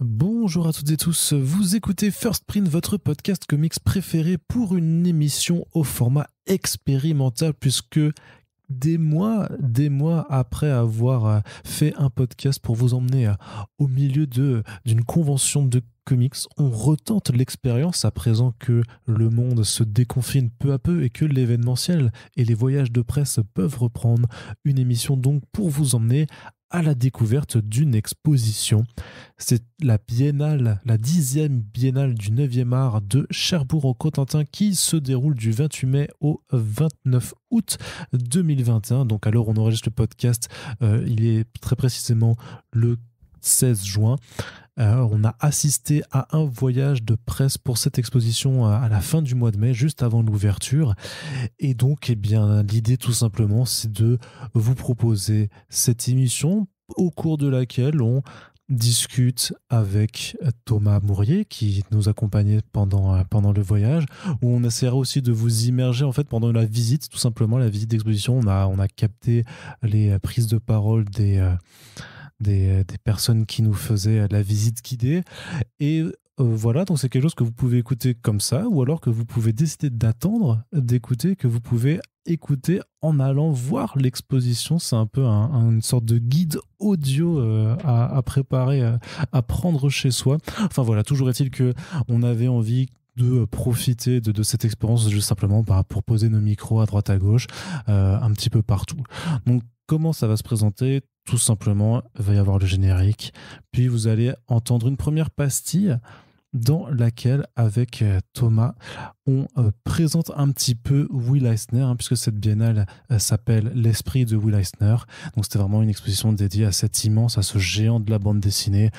Bonjour à toutes et tous, vous écoutez First Print, votre podcast comics préféré pour une émission au format expérimental puisque des mois après avoir fait un podcast pour vous emmener au milieu d'une convention de comics, on retente l'expérience à présent que le monde se déconfine peu à peu et que l'événementiel et les voyages de presse peuvent reprendre. Une émission donc pour vous emmener à la découverte d'une exposition. C'est la biennale, la 10e biennale du 9e art de Cherbourg-en-Cotentin qui se déroule du 28 mai au 29 août 2021. Donc à l'heure où on enregistre le podcast, il est très précisément le 16 juin. On a assisté à un voyage de presse pour cette exposition à la fin du mois de mai, juste avant l'ouverture. Et donc, l'idée tout simplement, c'est de vous proposer cette émission au cours de laquelle on discute avec Thomas Mourier qui nous accompagnait pendant le voyage, où on essaiera aussi de vous immerger en fait pendant la visite, tout simplement la visite d'exposition. On a capté les prises de parole des personnes qui nous faisaient la visite guidée et voilà, donc c'est quelque chose que vous pouvez écouter comme ça ou alors que vous pouvez décider d'attendre d'écouter, que vous pouvez écouter en allant voir l'exposition. C'est un peu une sorte de guide audio à préparer, à prendre chez soi. Enfin voilà, toujours est-il que on avait envie de profiter de cette expérience juste simplement pour poser nos micros à droite à gauche, un petit peu partout. Donc comment ça va se présenter ? Tout simplement, il va y avoir le générique, puis vous allez entendre une première pastille dans laquelle, avec Thomas, on présente un petit peu Will Eisner, puisque cette biennale s'appelle L'Esprit de Will Eisner. Donc c'était vraiment une exposition dédiée à cet immense, à ce géant de la bande dessinée,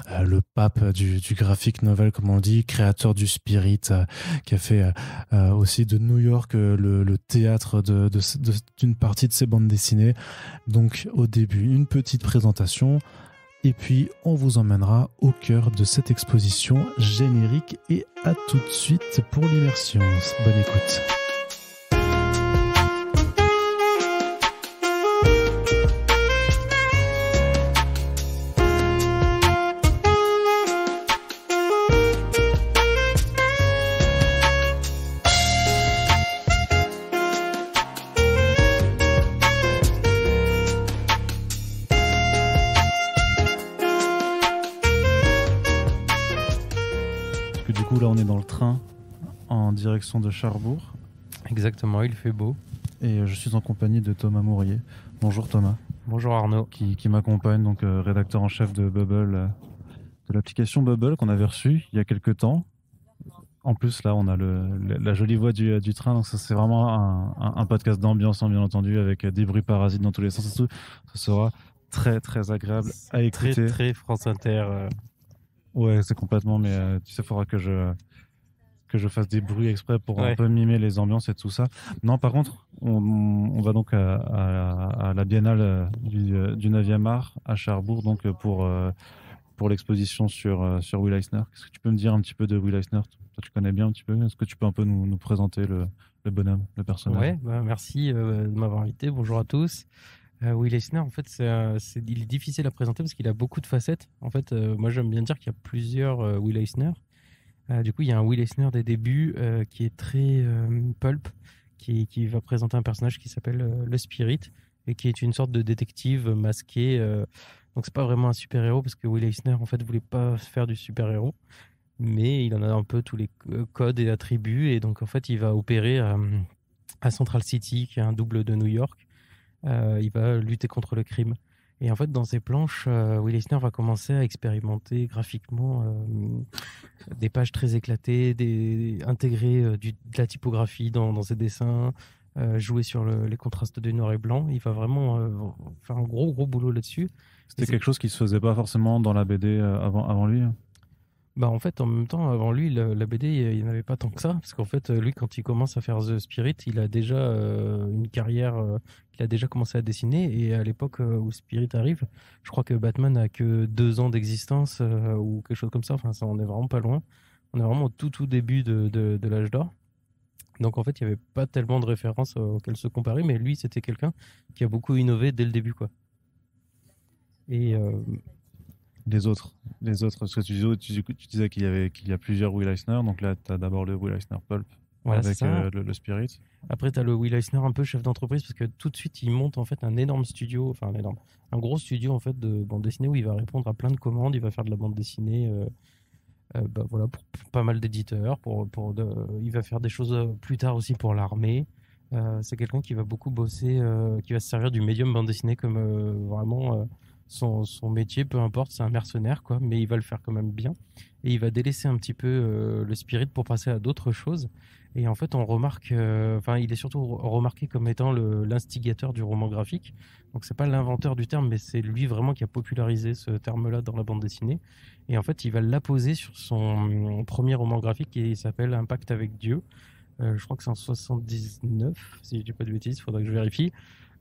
le pape du graphic novel, comme on dit, créateur du Spirit, qui a fait aussi de New York le théâtre d'une partie de ses bandes dessinées. Donc au début, une petite présentation. Et puis, on vous emmènera au cœur de cette exposition générique et à tout de suite pour l'immersion. Bonne écoute. Là, on est dans le train en direction de Cherbourg. Exactement, il fait beau. Et je suis en compagnie de Thomas Mourier. Bonjour Thomas. Bonjour Arnaud. Qui m'accompagne, donc rédacteur en chef de Bubble, de l'application Bubble qu'on avait reçue il y a quelques temps. En plus, là, on a la jolie voix du train. Donc ça, c'est vraiment un podcast d'ambiance, bien entendu, avec des bruits parasites dans tous les sens. Ça sera très, très agréable à écouter. Très, très France Inter. Ouais, c'est complètement, mais tu sais, il faudra que je fasse des bruits exprès pour un peu mimer les ambiances et tout ça. Non, par contre, on va donc à la biennale du 9e art à Cherbourg, donc pour l'exposition sur Will Eisner. Qu'est-ce que tu peux me dire un petit peu de Will Eisner ? Toi, tu connais bien un petit peu. Est-ce que tu peux un peu nous présenter le bonhomme, le personnage ? Ouais, merci de m'avoir invité. Bonjour à tous. Will Eisner, en fait, il est difficile à présenter parce qu'il a beaucoup de facettes. En fait, moi, j'aime bien dire qu'il y a plusieurs Will Eisner. Du coup, il y a un Will Eisner des débuts qui est très pulp, qui va présenter un personnage qui s'appelle le Spirit et qui est une sorte de détective masqué. Donc, c'est pas vraiment un super-héros parce que Will Eisner, en fait, voulait pas faire du super-héros, mais il en a un peu tous les codes et attributs. Et donc, en fait, il va opérer à Central City, qui est un double de New York. Il va lutter contre le crime. Et en fait, dans ses planches, Will Eisner va commencer à expérimenter graphiquement des pages très éclatées, intégrer de la typographie dans ses dessins, jouer sur les contrastes de noir et blanc. Il va vraiment faire un gros boulot là-dessus. C'était quelque chose qui se faisait pas forcément dans la BD avant lui. Bah en fait, en même temps, avant lui, la BD, il n'y en avait pas tant que ça. Parce qu'en fait, lui, quand il commence à faire The Spirit, il a déjà une carrière, il a déjà commencé à dessiner. Et à l'époque où Spirit arrive, je crois que Batman n'a que 2 ans d'existence ou quelque chose comme ça. Enfin, ça, on est vraiment pas loin. On est vraiment au tout début de l'âge d'or. Donc en fait, il n'y avait pas tellement de références auxquelles se comparer. Mais lui, c'était quelqu'un qui a beaucoup innové dès le début, quoi. Et les autres, parce que tu disais qu'il y a plusieurs Will Eisner, donc là, tu as d'abord le Will Eisner Pulp Voilà, c'est avec ça. le Spirit. Après, tu as le Will Eisner un peu chef d'entreprise parce que tout de suite, il monte en fait un énorme studio, enfin un gros studio en fait de bande dessinée où il va répondre à plein de commandes, il va faire de la bande dessinée voilà, pour pas mal d'éditeurs, il va faire des choses plus tard aussi pour l'armée. C'est quelqu'un qui va beaucoup bosser, qui va se servir du médium bande dessinée comme vraiment son métier, peu importe, c'est un mercenaire, quoi, mais il va le faire quand même bien. Et il va délaisser un petit peu le spirit pour passer à d'autres choses. Et en fait, on remarque, enfin, il est surtout remarqué comme étant l'instigateur du roman graphique. Donc, c'est pas l'inventeur du terme, mais c'est lui vraiment qui a popularisé ce terme-là dans la bande dessinée. Et en fait, il va l'apposer sur son premier roman graphique qui s'appelle Un pacte avec Dieu. Je crois que c'est en 79, si je dis pas de bêtises, il faudrait que je vérifie.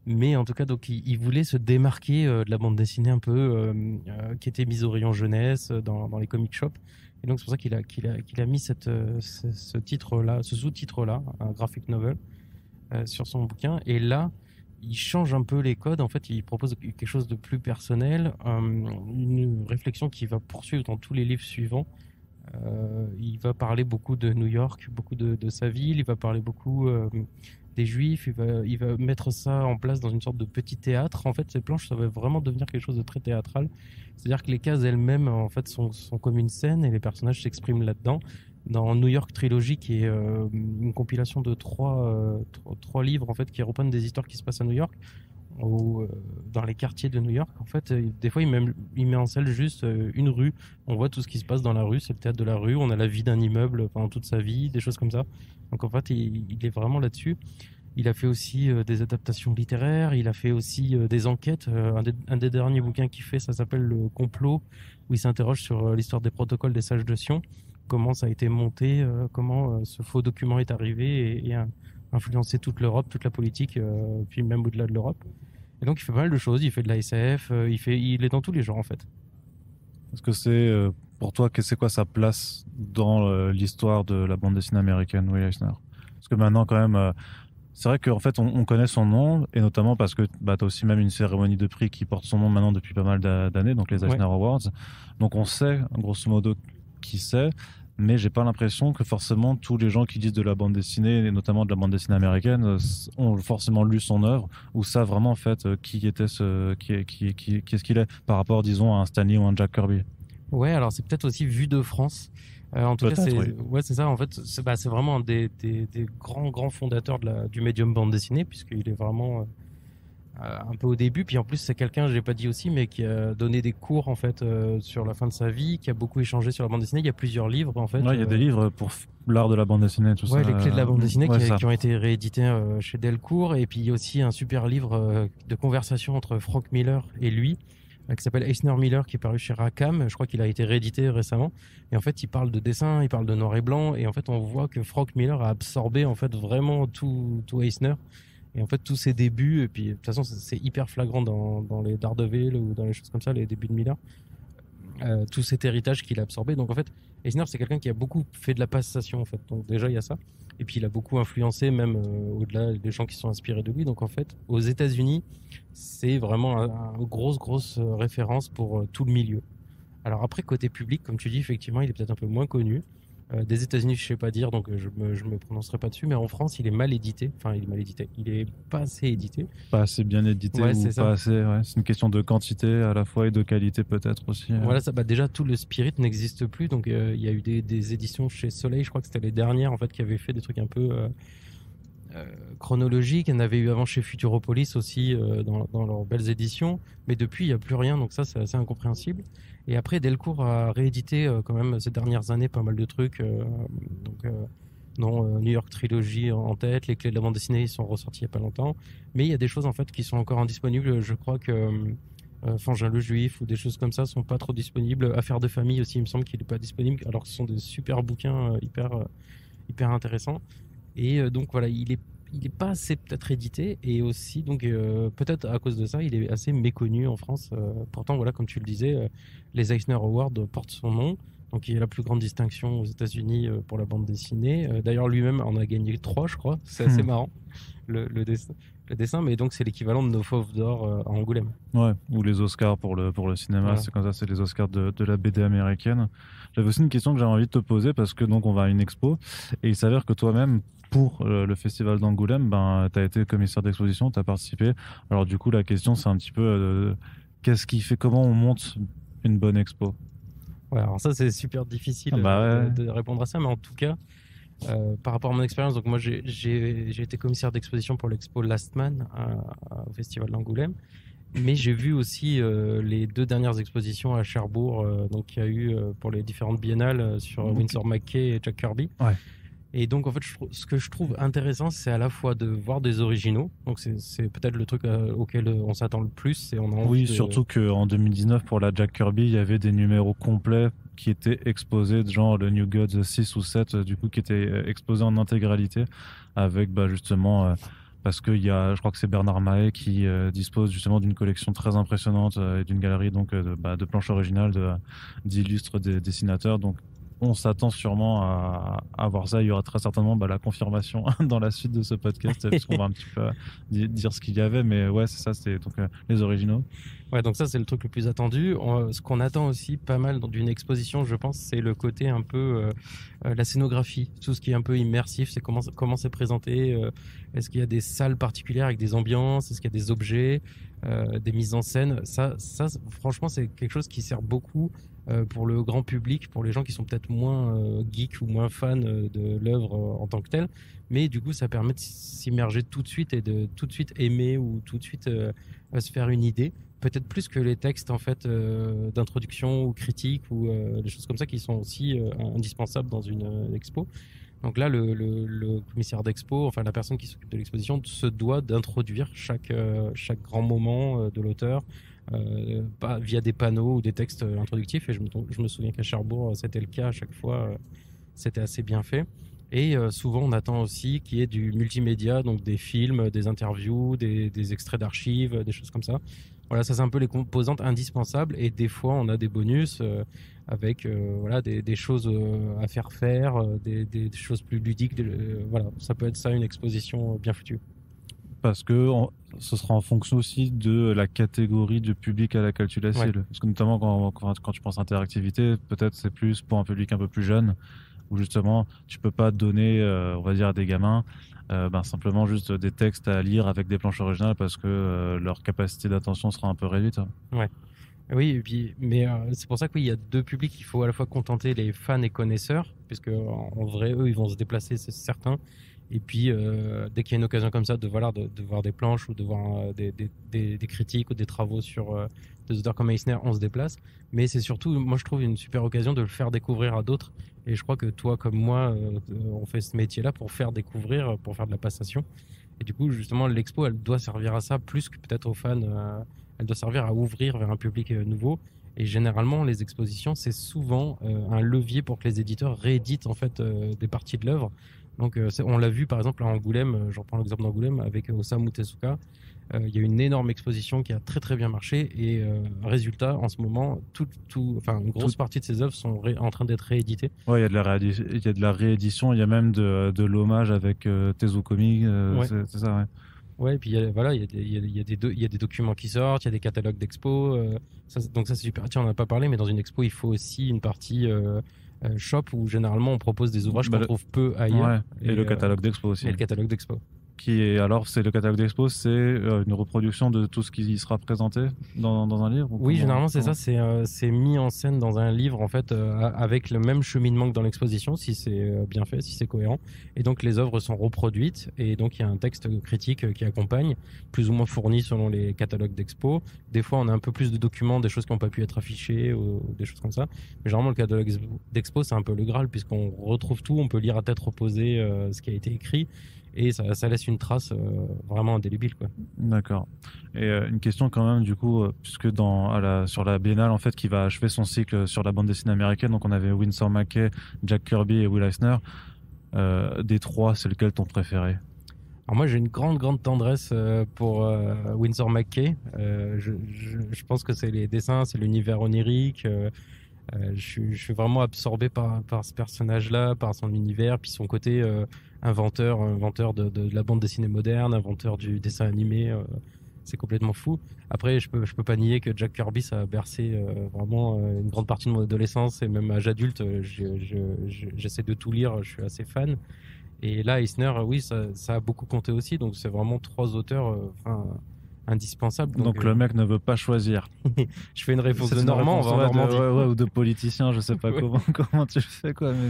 Mais en tout cas, donc, il voulait se démarquer de la bande dessinée un peu qui était mise au rayon jeunesse dans les comic shops. Et donc, c'est pour ça qu'il a mis ce titre-là, ce sous-titre-là, un graphic novel, sur son bouquin. Et là, il change un peu les codes. En fait, il propose quelque chose de plus personnel, une réflexion qui va poursuivre dans tous les livres suivants. Il va parler beaucoup de New York, beaucoup de sa ville. Il va parler beaucoup des Juifs. Il va mettre ça en place dans une sorte de petit théâtre. En fait, ces planches, ça va vraiment devenir quelque chose de très théâtral. C'est-à-dire que les cases elles-mêmes, en fait, sont comme une scène et les personnages s'expriment là-dedans. Dans New York Trilogy, qui est une compilation de trois livres en fait qui reprennent des histoires qui se passent à New York ou dans les quartiers de New York. En fait, des fois, il met en scène juste une rue. On voit tout ce qui se passe dans la rue, c'est le théâtre de la rue. On a la vie d'un immeuble pendant toute sa vie, des choses comme ça. Donc en fait, il est vraiment là-dessus. Il a fait aussi des adaptations littéraires, il a fait aussi des enquêtes. Un des derniers bouquins qu'il fait, ça s'appelle Le Complot, où il s'interroge sur l'histoire des protocoles des sages de Sion, comment ça a été monté, comment ce faux document est arrivé et a influencé toute l'Europe, toute la politique, puis même au-delà de l'Europe. Et donc il fait pas mal de choses, il fait de la SF, il est dans tous les genres en fait. Est-ce que c'est, pour toi, c'est quoi sa place dans l'histoire de la bande dessinée américaine, Will Eisner? Parce que maintenant, quand même, c'est vrai qu'en fait, on connaît son nom, et notamment parce que tu as aussi même une cérémonie de prix qui porte son nom maintenant depuis pas mal d'années, donc les Eisner Awards. Donc on sait, grosso modo, qui c'est, mais j'ai pas l'impression que forcément tous les gens qui disent de la bande dessinée, et notamment de la bande dessinée américaine, ont forcément lu son œuvre, ou savent vraiment en fait qui est-ce qu'il est par rapport, disons, à un Stan Lee ou un Jack Kirby. Ouais, alors c'est peut-être aussi vu de France. En tout cas, c'est ça. En fait, c'est vraiment un des grands fondateurs du médium bande dessinée, puisqu'il est vraiment un peu au début. Puis en plus, c'est quelqu'un, je l'ai pas dit aussi, mais qui a donné des cours en fait sur la fin de sa vie, qui a beaucoup échangé sur la bande dessinée. Il y a plusieurs livres en fait. Ouais, il y a des livres pour l'art de la bande dessinée, tout ça. Ouais, les clés de la bande dessinée qui ont été réédités chez Delcourt. Et puis il y a aussi un super livre de conversation entre Frank Miller et lui, qui s'appelle Eisner Miller, qui est paru chez Rackham. Je crois qu'il a été réédité récemment. Et en fait, il parle de dessin, il parle de noir et blanc. Et en fait, on voit que Frank Miller a absorbé en fait vraiment tout Eisner. Et en fait, tous ses débuts, et puis de toute façon, c'est hyper flagrant dans les Daredevil ou dans les choses comme ça, les débuts de Miller, tout cet héritage qu'il a absorbé. Donc en fait, Eisner, c'est quelqu'un qui a beaucoup fait de la passation, en fait. Donc déjà, il y a ça. Et puis il a beaucoup influencé, même au-delà des gens qui sont inspirés de lui. Donc en fait, aux États-Unis, c'est vraiment une grosse référence pour tout le milieu. Alors après, côté public, comme tu dis, effectivement, il est peut-être un peu moins connu. Des États-Unis, je sais pas dire, donc je me prononcerai pas dessus. Mais en France, il est mal édité. Enfin, il est mal édité. Il est pas assez édité. Pas assez bien édité, ouais, ou pas ça. assez. Ouais. C'est une question de quantité à la fois et de qualité peut-être aussi. Voilà, ça. Bah déjà, tout le Spirit n'existe plus. Donc, il y a eu des éditions chez Soleil. Je crois que c'était les dernières en fait qui avaient fait des trucs un peu chronologiques. Il y en avait eu avant chez Futuropolis aussi dans leurs belles éditions. Mais depuis, il y a plus rien. Donc ça, c'est assez incompréhensible. Et après, Delcourt a réédité quand même ces dernières années pas mal de trucs. New York Trilogy en tête, les clés de la bande dessinée ils sont ressortis il n'y a pas longtemps. Mais il y a des choses en fait qui sont encore indisponibles. Je crois que Fangin le Juif ou des choses comme ça sont pas trop disponibles. Affaires de famille aussi, il me semble qu'il n'est pas disponible, alors que ce sont des super bouquins hyper intéressants. Et donc voilà, il est pas assez peut-être édité, et aussi donc peut-être à cause de ça il est assez méconnu en France. Pourtant voilà, comme tu le disais, les Eisner Awards portent son nom. donc qui est la plus grande distinction aux États-Unis pour la bande dessinée. D'ailleurs, lui-même en a gagné 3, je crois. C'est assez marrant, le dessin, mais donc c'est l'équivalent de nos Fauves d'Or à Angoulême. Ouais, ou les Oscars pour le cinéma, Voilà. c'est comme ça, c'est les Oscars de la BD américaine. J'avais aussi une question que j'avais envie de te poser parce que donc on va à une expo et il s'avère que toi-même, pour le festival d'Angoulême, tu as été commissaire d'exposition, tu as participé. Alors du coup, la question c'est un petit peu qu'est-ce qui fait, comment on monte une bonne expo? Ouais, alors ça c'est super difficile Ouais. de répondre à ça, mais en tout cas, par rapport à mon expérience, donc moi j'ai été commissaire d'exposition pour l'expo Last Man au Festival d'Angoulême, mais j'ai vu aussi les 2 dernières expositions à Cherbourg, donc qu'il y a eu pour les différentes biennales sur Winsor McCay et Jack Kirby. Ouais. Et donc en fait, ce que je trouve intéressant, c'est à la fois de voir des originaux, donc c'est peut-être le truc auquel on s'attend le plus, et on a envie Oui, surtout qu'en 2019, pour la Jack Kirby, il y avait des numéros complets qui étaient exposés, genre le New Gods 6 ou 7, du coup, qui étaient exposés en intégralité, avec justement, parce qu'il y a, je crois que c'est Bernard Mahé qui dispose justement d'une collection très impressionnante et d'une galerie donc, de planches originales d'illustres dessinateurs. Donc, on s'attend sûrement à voir ça. Il y aura très certainement la confirmation dans la suite de ce podcast, puisqu'on va un petit peu dire ce qu'il y avait. Mais ouais, c'est ça, c'est donc les originaux. Ouais, donc ça, c'est le truc le plus attendu. Ce qu'on attend aussi pas mal d'une exposition, je pense, c'est le côté un peu la scénographie, tout ce qui est un peu immersif, c'est comment c'est présenté. Est-ce qu'il y a des salles particulières avec des ambiances? Est-ce qu'il y a des objets, des mises en scène? Ça, franchement, c'est quelque chose qui sert beaucoup pour le grand public, pour les gens qui sont peut-être moins geeks ou moins fans de l'œuvre en tant que telle. Mais du coup, ça permet de s'immerger tout de suite et de tout de suite aimer ou tout de suite se faire une idée. Peut-être plus que les textes en fait d'introduction ou critiques ou des choses comme ça qui sont aussi indispensables dans une expo. Donc là, le commissaire d'expo, enfin la personne qui s'occupe de l'exposition, se doit d'introduire chaque grand moment de l'auteur via des panneaux ou des textes introductifs. Et je me souviens qu'à Cherbourg, c'était le cas à chaque fois. C'était assez bien fait. Et souvent, on attend aussi qu'il y ait du multimédia, donc des films, des interviews, des extraits d'archives, des choses comme ça. Voilà, ça c'est un peu les composantes indispensables. Et des fois, on a des bonus avec voilà, des choses à faire, des choses plus ludiques. Voilà, ça peut être ça une exposition bien foutue. Parce que ce sera en fonction aussi de la catégorie de public à laquelle tu la cibles. Ouais. Parce que notamment quand tu penses interactivité, peut-être c'est plus pour un public un peu plus jeune, où justement tu peux pas donner, on va dire, à des gamins simplement juste des textes à lire avec des planches originales parce que leur capacité d'attention sera un peu réduite. Ouais. Oui, et puis, mais c'est pour ça qu'il y a 2 publics. Il faut à la fois contenter les fans et connaisseurs, puisque en vrai, eux, ils vont se déplacer, c'est certain. Et puis, dès qu'il y a une occasion comme ça de voir des planches ou de voir des critiques ou des travaux sur des auteurs comme Eisner, on se déplace. Mais c'est surtout, moi, je trouve une super occasion de le faire découvrir à d'autres. Et je crois que toi, comme moi, on fait ce métier-là pour faire découvrir, pour faire de la passation. Et du coup, justement, l'expo, elle doit servir à ça plus que peut-être aux fans. Elle doit servir à ouvrir vers un public nouveau. Et généralement, les expositions, c'est souvent un levier pour que les éditeurs rééditent en fait des parties de l'œuvre. Donc, on l'a vu par exemple à Angoulême, je reprends l'exemple d'Angoulême avec Osamu Tezuka. Il y a une énorme exposition qui a très très bien marché et résultat, en ce moment, une grosse partie de ces œuvres sont en train d'être rééditées. Ouais, il y a de la réédition, il y a même de l'hommage avec Tezukomi, Ouais. c'est ça, ouais. Ouais, et puis voilà, il y a des documents qui sortent, il y a des catalogues d'expo. Donc ça c'est super. Tiens, on n'en a pas parlé, mais dans une expo, il faut aussi une partie shop où généralement on propose des ouvrages qu'on trouve peu ailleurs. Ouais, et le catalogue d'expo aussi. Et le catalogue d'expo. C'est le catalogue d'expo, c'est une reproduction de tout ce qui y sera présenté dans un livre? Oui, généralement c'est ça, c'est mis en scène dans un livre en fait avec le même cheminement que dans l'exposition, si c'est bien fait, si c'est cohérent. Et donc les œuvres sont reproduites et donc il y a un texte critique qui accompagne, plus ou moins fourni selon les catalogues d'expo. Des fois on a un peu plus de documents, des choses qui n'ont pas pu être affichées ou des choses comme ça. Mais généralement le catalogue d'expo c'est un peu le Graal puisqu'on retrouve tout, on peut lire à tête reposée ce qui a été écrit. Et ça laisse une trace vraiment indélébile, quoi. D'accord. Et une question quand même, du coup, puisque sur la Biennale, en fait, qui va achever son cycle sur la bande dessinée américaine, donc on avait Winsor McCay, Jack Kirby et Will Eisner. Des 3, c'est lequel ton préféré? Alors moi, j'ai une grande tendresse pour Winsor McCay. Je pense que c'est les dessins, c'est l'univers onirique. Je suis vraiment absorbé par ce personnage-là, par son univers, puis son côté inventeur de la bande dessinée moderne, inventeur du dessin animé. C'est complètement fou. Après, je peux pas nier que Jack Kirby, ça a bercé vraiment une grande partie de mon adolescence et même âge adulte. J'essaie de tout lire, je suis assez fan. Et là, Eisner, oui, ça a beaucoup compté aussi. Donc, c'est vraiment 3 auteurs indispensables. Donc le mec ne veut pas choisir. Je fais une réponse C'est de une Normand, réponse, on va en Normandie. ou de politicien, je sais pas comment tu le fais, quoi. Mais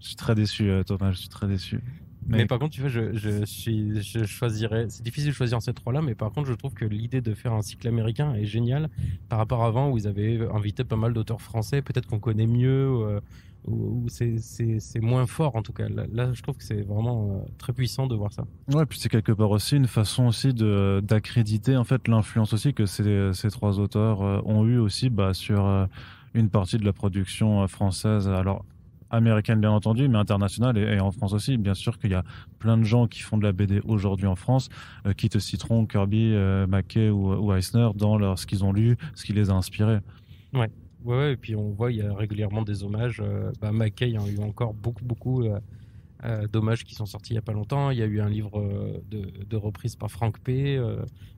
je suis très déçu, Thomas, je suis très déçu. Mais par contre, tu vois, je choisirais. C'est difficile de choisir ces 3-là, mais par contre, je trouve que l'idée de faire un cycle américain est géniale par rapport à avant où ils avaient invité pas mal d'auteurs français, peut-être qu'on connaît mieux, où c'est moins fort en tout cas. Là, je trouve que c'est vraiment très puissant de voir ça. Ouais, puis c'est quelque part aussi une façon aussi d'accréditer en fait l'influence aussi que ces 3 auteurs ont eu aussi sur une partie de la production française. Alors américaine bien entendu, mais internationale et en France aussi. Bien sûr qu'il y a plein de gens qui font de la BD aujourd'hui en France qui te citeront Kirby, Mackay ou Eisner dans ce qu'ils ont lu, ce qui les a inspirés. Ouais, et puis on voit il y a régulièrement des hommages. Mackay, il y a eu encore beaucoup d'hommages qui sont sortis il y a pas longtemps. Il y a eu un livre de reprise par Frank P.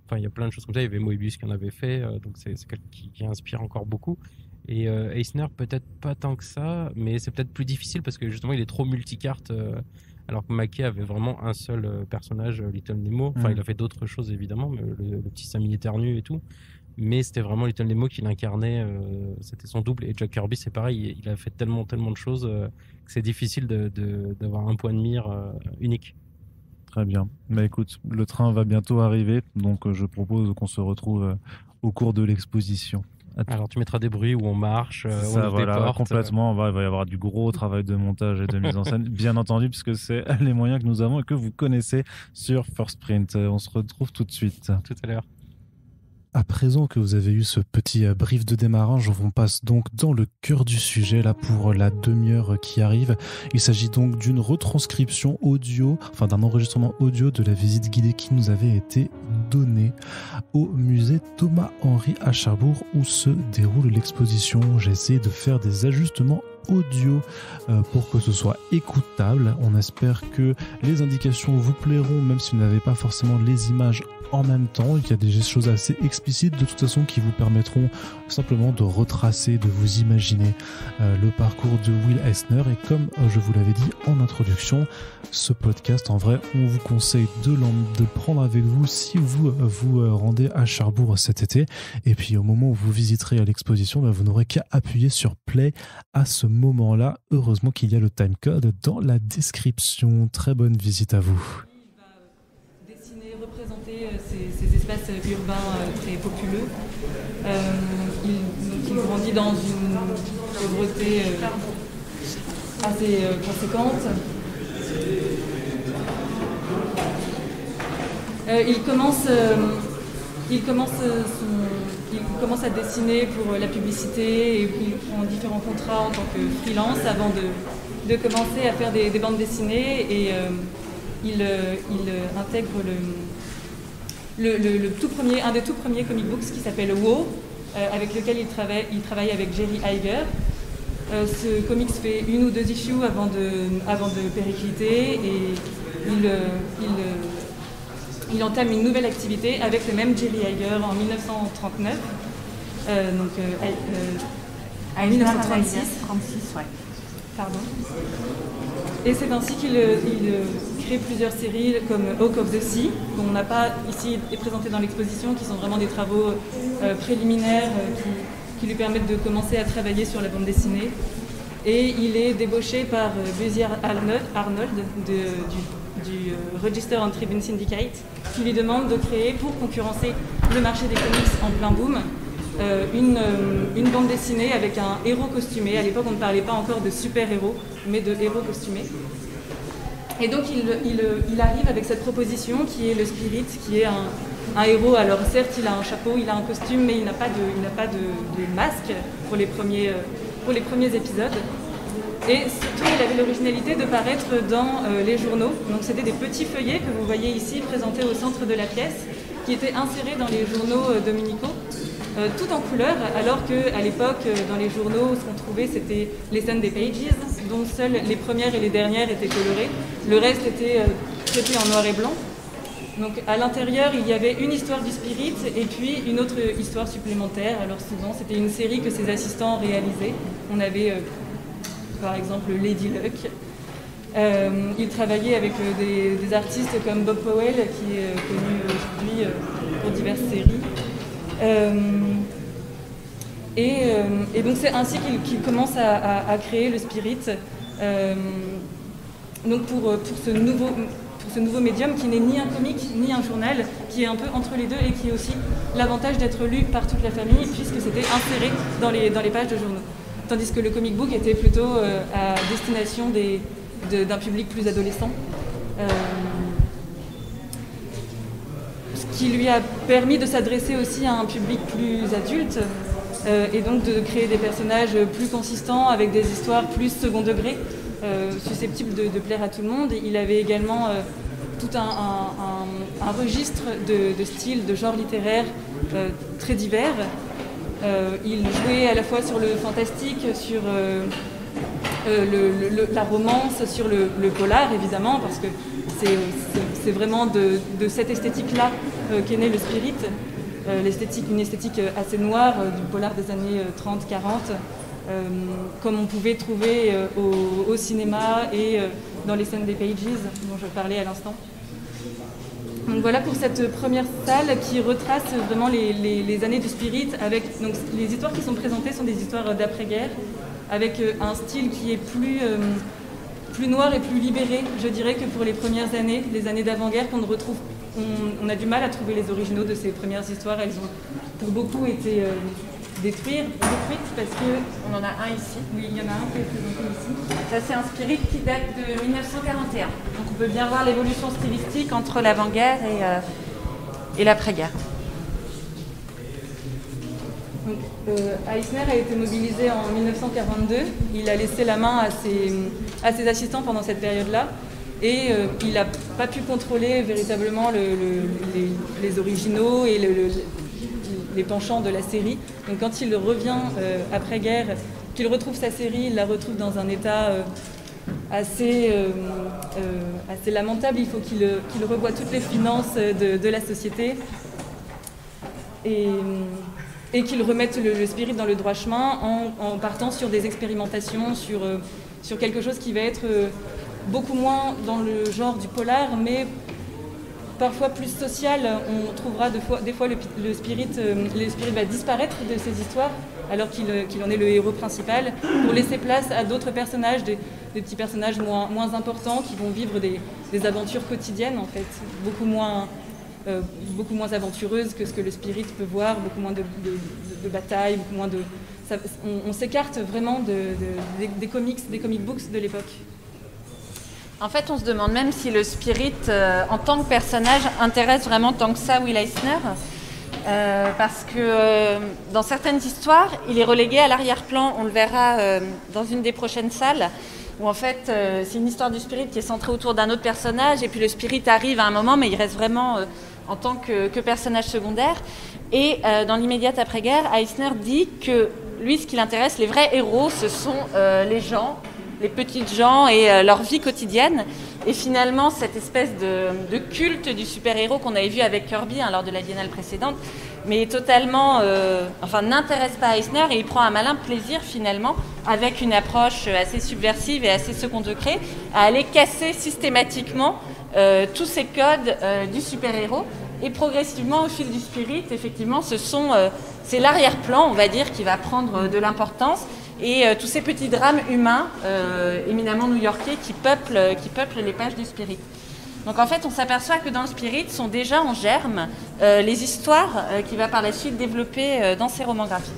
Enfin, il y a plein de choses comme ça. Il y avait Moebius qui en avait fait, donc c'est quelqu'un qui inspire encore beaucoup. Et Eisner, peut-être pas tant que ça, mais c'est peut-être plus difficile parce que justement, il est trop multicarte. Alors que Mackay avait vraiment un seul personnage, Little Nemo. Enfin, il a fait d'autres choses évidemment, mais le petit 5 minutes nu et tout. Mais c'était vraiment Little Nemo qui l'incarnait. C'était son double. Et Jack Kirby, c'est pareil. Il a fait tellement de choses que c'est difficile d'avoir un point de mire unique. Très bien. Mais écoute, le train va bientôt arriver, donc je propose qu'on se retrouve au cours de l'exposition. Alors tu mettras des bruits où on marche, ça, on ouvre des portes. Complètement. Il va y avoir du gros travail de montage et de mise en scène, bien entendu, puisque c'est les moyens que nous avons et que vous connaissez sur First Print. On se retrouve tout de suite. Tout à l'heure. À présent que vous avez eu ce petit brief de démarrage, on passe donc dans le cœur du sujet là pour la demi-heure qui arrive. Il s'agit donc d'une retranscription audio, enfin d'un enregistrement audio de la visite guidée qui nous avait été donnée au musée Thomas-Henry à Cherbourg où se déroule l'exposition. J'ai essayé de faire des ajustements audio pour que ce soit écoutable. On espère que les indications vous plairont même si vous n'avez pas forcément les images en même temps. Il y a des choses assez explicites de toute façon qui vous permettront simplement de retracer, de vous imaginer le parcours de Will Eisner. Et comme je vous l'avais dit en introduction, ce podcast, en vrai, on vous conseille de prendre avec vous si vous vous rendez à Cherbourg cet été. Et puis au moment où vous visiterez à l'exposition, vous n'aurez qu'à appuyer sur play à ce moment-là. Heureusement qu'il y a le timecode dans la description. Très bonne visite à vous. Ces espaces urbains très populeux. Il grandit dans une pauvreté assez conséquente. Il commence à dessiner pour la publicité et il prend différents contrats en tant que freelance avant de commencer à faire des bandes dessinées et il intègre un des tout premiers comic books qui s'appelle WoW, avec lequel il travaille avec Jerry Iger. Ce comics fait 1 ou 2 issues avant de péricliter et il entame une nouvelle activité avec le même Jerry Iger en 1939. En 1936. 36, ouais. Pardon. Et c'est ainsi qu'il crée plusieurs séries comme Hawk of the Sea, qu'on n'a pas ici présenté dans l'exposition, qui sont vraiment des travaux préliminaires qui lui permettent de commencer à travailler sur la bande dessinée. Et il est débauché par Buzzy Arnold du Register and Tribune Syndicate, qui lui demande de créer, pour concurrencer le marché des comics en plein boom, une bande dessinée avec un héros costumé. À l'époque, on ne parlait pas encore de super-héros, mais de héros costumés. Et donc, il arrive avec cette proposition qui est le Spirit, qui est un héros. Alors, certes, il a un chapeau, il a un costume, mais il n'a pas de masque pour les premiers épisodes. Et surtout, il avait l'originalité de paraître dans les journaux. Donc, c'était des petits feuillets que vous voyez ici, présentés au centre de la pièce, qui étaient insérés dans les journaux dominicaux. tout en couleur, alors qu'à l'époque, dans les journaux, ce qu'on trouvait, c'était les scènes des pages, dont seules les premières et les dernières étaient colorées. Le reste était traité en noir et blanc. Donc à l'intérieur, il y avait une histoire du spirit et puis une autre histoire supplémentaire. Alors souvent, c'était une série que ses assistants réalisaient. On avait par exemple Lady Luck. Il travaillait avec des artistes comme Bob Powell, qui est connu aujourd'hui pour diverses séries. Et donc c'est ainsi qu'il commence à créer le spirit. Donc pour ce nouveau médium qui n'est ni un comic ni un journal, qui est un peu entre les deux et qui est aussi l'avantage d'être lu par toute la famille puisque c'était inséré dans les pages de journaux. Tandis que le comic book était plutôt à destination d'un public plus adolescent. Ce qui lui a permis de s'adresser aussi à un public plus adulte et donc de créer des personnages plus consistants avec des histoires plus second degré, susceptibles de plaire à tout le monde. Il avait également tout un registre de styles, de genres littéraires très divers. Il jouait à la fois sur le fantastique, sur la romance, sur le polar évidemment, parce que c'est vraiment de cette esthétique-là qu'est né le spirit, une esthétique assez noire du polar des années 30-40, comme on pouvait trouver au cinéma et dans les scènes des pages dont je parlais à l'instant. Donc voilà pour cette première salle qui retrace vraiment les années du spirit. Avec, donc, les histoires qui sont présentées sont des histoires d'après-guerre, avec un style qui est plus noir et plus libéré, je dirais, que pour les premières années, les années d'avant-guerre qu'on retrouve. On a du mal à trouver les originaux de ces premières histoires. Elles ont pour beaucoup été détruites parce que... On en a un ici. Oui, il y en a un qui est présenté ici. Ça, c'est un spirit qui date de 1941. Donc on peut bien voir l'évolution stylistique entre l'avant-guerre et l'après-guerre. Eisner a été mobilisé en 1942. Il a laissé la main à ses assistants pendant cette période-là. Et il n'a pas pu contrôler véritablement les originaux et les penchants de la série. Donc quand il revient après-guerre, qu'il retrouve sa série, il la retrouve dans un état assez lamentable. Il faut qu'il revoie toutes les finances de la société et qu'il remette le spirit dans le droit chemin en partant sur des expérimentations, sur quelque chose qui va être beaucoup moins dans le genre du polar, mais parfois plus social. On trouvera des fois le spirit va disparaître de ces histoires alors qu'il en est le héros principal, pour laisser place à d'autres personnages, des petits personnages moins importants qui vont vivre des aventures quotidiennes en fait, beaucoup moins aventureuses que ce que le spirit peut voir, beaucoup moins de batailles, beaucoup moins de... On s'écarte vraiment des comic books de l'époque. En fait, on se demande même si le spirit, en tant que personnage, intéresse vraiment tant que ça Will Eisner. Parce que dans certaines histoires, il est relégué à l'arrière-plan. On le verra dans une des prochaines salles, où en fait, c'est une histoire du spirit qui est centrée autour d'un autre personnage, et puis le spirit arrive à un moment, mais il reste vraiment en tant que personnage secondaire. Et dans l'immédiate après-guerre, Eisner dit que lui, ce qui l'intéresse, les vrais héros, ce sont les gens, les petites gens et leur vie quotidienne. Et finalement, cette espèce de culte du super-héros qu'on avait vu avec Kirby lors de la biennale précédente, mais totalement, n'intéresse pas Eisner, et il prend un malin plaisir finalement, avec une approche assez subversive et assez second degré, à aller casser systématiquement tous ces codes du super-héros. Et progressivement, au fil du spirit, effectivement, c'est l'arrière-plan, on va dire, qui va prendre de l'importance. Et tous ces petits drames humains, éminemment new-yorkais, qui peuplent les pages du spirit. Donc en fait, on s'aperçoit que dans le spirit sont déjà en germe les histoires qu'il va par la suite développer dans ses romans graphiques.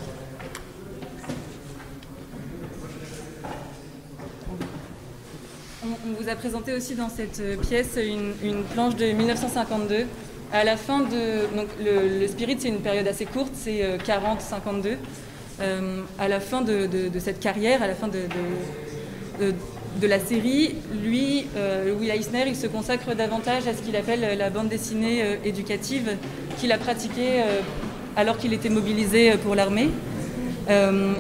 On vous a présenté aussi dans cette pièce une planche de 1952. À la fin donc le spirit, c'est une période assez courte, c'est 40-52. À la fin de cette carrière, à la fin de la série, lui, Will Eisner, il se consacre davantage à ce qu'il appelle la bande dessinée éducative, qu'il a pratiquée alors qu'il était mobilisé pour l'armée.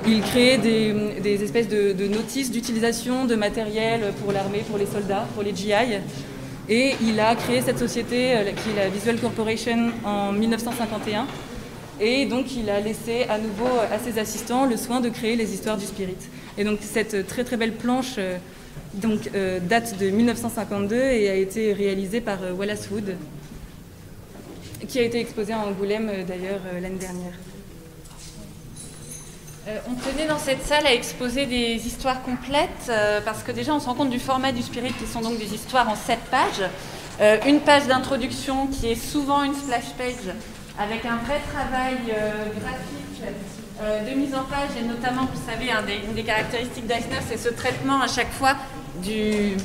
Il créait des espèces de notices d'utilisation de matériel pour l'armée, pour les soldats, pour les GI. Et il a créé cette société qui est la Visual Corporation en 1951. Et donc il a laissé à nouveau à ses assistants le soin de créer les histoires du spirit. Et donc cette très très belle planche date de 1952 et a été réalisée par Wallace Wood, qui a été exposée à Angoulême d'ailleurs l'année dernière. On tenait dans cette salle à exposer des histoires complètes parce que déjà on se rend compte du format du spirit qui sont donc des histoires en 7 pages. Une page d'introduction qui est souvent une splash page avec un vrai travail graphique de mise en page et notamment, vous savez, une des caractéristiques d'Eisner, c'est ce traitement à chaque fois du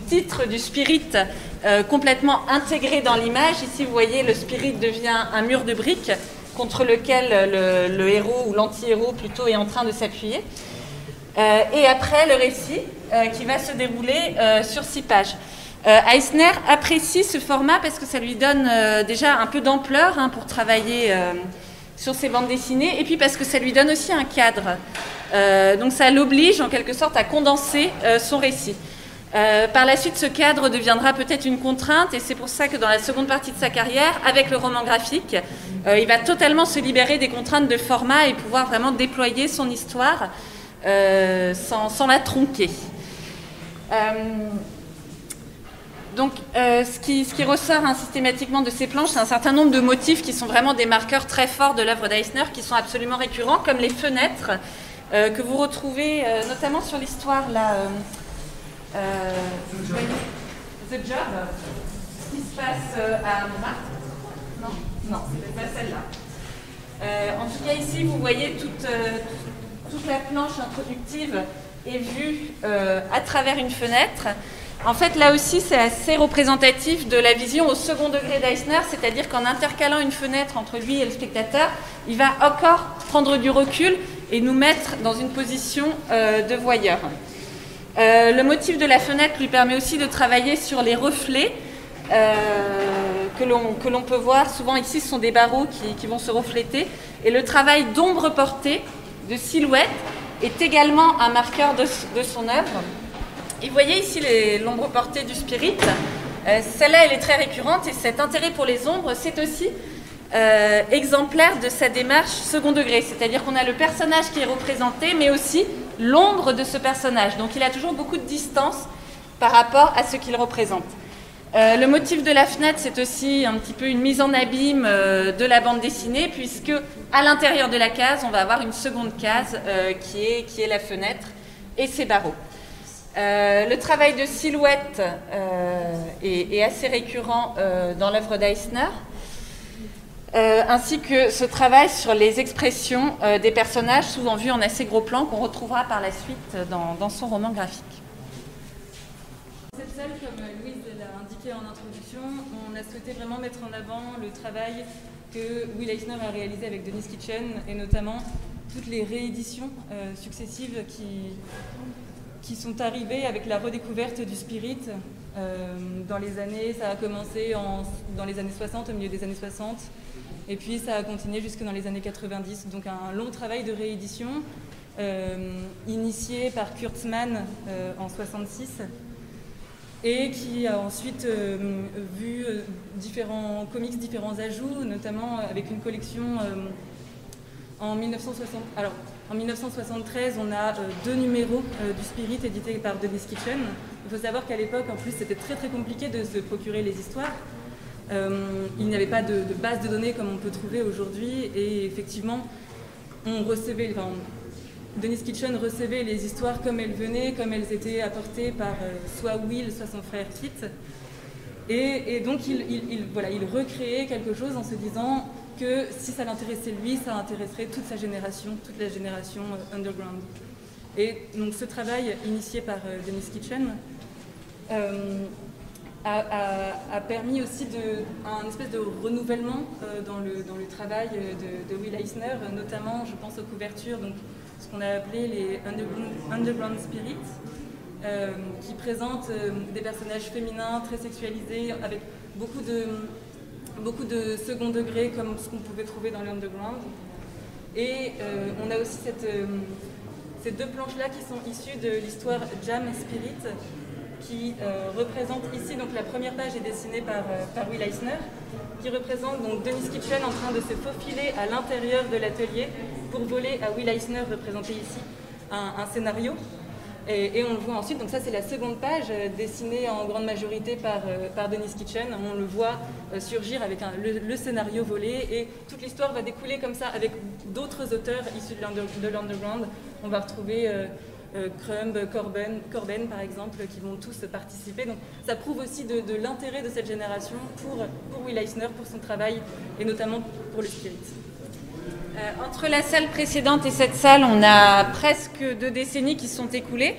titre du spirit complètement intégré dans l'image. Ici vous voyez le spirit devient un mur de briques contre lequel le héros ou l'anti-héros plutôt est en train de s'appuyer. Et après, le récit qui va se dérouler sur 6 pages. Eisner apprécie ce format parce que ça lui donne déjà un peu d'ampleur pour travailler sur ses bandes dessinées, et puis parce que ça lui donne aussi un cadre. Donc ça l'oblige en quelque sorte à condenser son récit. Par la suite, ce cadre deviendra peut-être une contrainte et c'est pour ça que dans la seconde partie de sa carrière, avec le roman graphique, il va totalement se libérer des contraintes de format et pouvoir vraiment déployer son histoire sans la tronquer. Donc, ce qui ressort systématiquement de ces planches, c'est un certain nombre de motifs qui sont vraiment des marqueurs très forts de l'œuvre d'Eisner, qui sont absolument récurrents, comme les fenêtres que vous retrouvez notamment sur l'histoire là. The Job, qui se passe à Montmartre. Non, c'est pas celle-là. En tout cas, ici, vous voyez toute la planche introductive est vue à travers une fenêtre. En fait, là aussi, c'est assez représentatif de la vision au second degré d'Eisner, c'est-à-dire qu'en intercalant une fenêtre entre lui et le spectateur, il va encore prendre du recul et nous mettre dans une position de voyeur. Le motif de la fenêtre lui permet aussi de travailler sur les reflets que l'on peut voir. Souvent ici, ce sont des barreaux qui vont se refléter. Et le travail d'ombre portée, de silhouette, est également un marqueur de son œuvre. Et vous voyez ici l'ombre portée du spirit. Celle-là, elle est très récurrente. Et cet intérêt pour les ombres, c'est aussi exemplaire de sa démarche second degré. C'est-à-dire qu'on a le personnage qui est représenté, mais aussi l'ombre de ce personnage. Donc il a toujours beaucoup de distance par rapport à ce qu'il représente. Le motif de la fenêtre, c'est aussi un petit peu une mise en abîme de la bande dessinée, puisque à l'intérieur de la case, on va avoir une seconde case qui est la fenêtre et ses barreaux. Le travail de silhouette est assez récurrent dans l'œuvre d'Eisner. Ainsi que ce travail sur les expressions des personnages, souvent vus en assez gros plans, qu'on retrouvera par la suite dans son roman graphique. Cette salle, comme Louise l'a indiqué en introduction, on a souhaité vraiment mettre en avant le travail que Will Eisner a réalisé avec Denis Kitchen, et notamment toutes les rééditions successives qui sont arrivées avec la redécouverte du spirit dans les années, ça a commencé dans les années 60, au milieu des années 60, et puis ça a continué jusque dans les années 90. Donc un long travail de réédition initié par Kurtzman en 66 et qui a ensuite vu différents comics, différents ajouts, notamment avec une collection en 1960. Alors, en 1973, on a 2 numéros du Spirit édités par Denis Kitchen. Il faut savoir qu'à l'époque, en plus, c'était très très compliqué de se procurer les histoires. Il n'y avait pas de base de données comme on peut trouver aujourd'hui, et effectivement, Denis Kitchen recevait les histoires comme elles venaient, comme elles étaient apportées par soit Will, soit son frère Kit. Et donc il recréait quelque chose en se disant que si ça l'intéressait lui, ça intéresserait toute sa génération, toute la génération underground. Et donc ce travail initié par Denis Kitchen a permis aussi un espèce de renouvellement dans le travail de Will Eisner, notamment je pense aux couvertures, donc ce qu'on a appelé les Underground Spirits, qui présentent des personnages féminins très sexualisés, avec beaucoup beaucoup de second degré comme ce qu'on pouvait trouver dans l'underground. Et on a aussi ces deux planches-là qui sont issues de l'histoire Jam Spirit, qui représente ici, donc la première page est dessinée par Will Eisner, qui représente donc Denis Kitchen en train de se faufiler à l'intérieur de l'atelier pour voler à Will Eisner, représenté ici, un scénario. Et on le voit ensuite, donc ça c'est la seconde page, dessinée en grande majorité par Denis Kitchen. On le voit surgir avec le scénario volé, et toute l'histoire va découler comme ça avec d'autres auteurs issus de l'underground. On va retrouver Crumb, Corben par exemple, qui vont tous participer. Donc ça prouve aussi de l'intérêt de cette génération pour Will Eisner, pour son travail, et notamment pour le spirit. Entre la salle précédente et cette salle, on a presque 2 décennies qui se sont écoulées.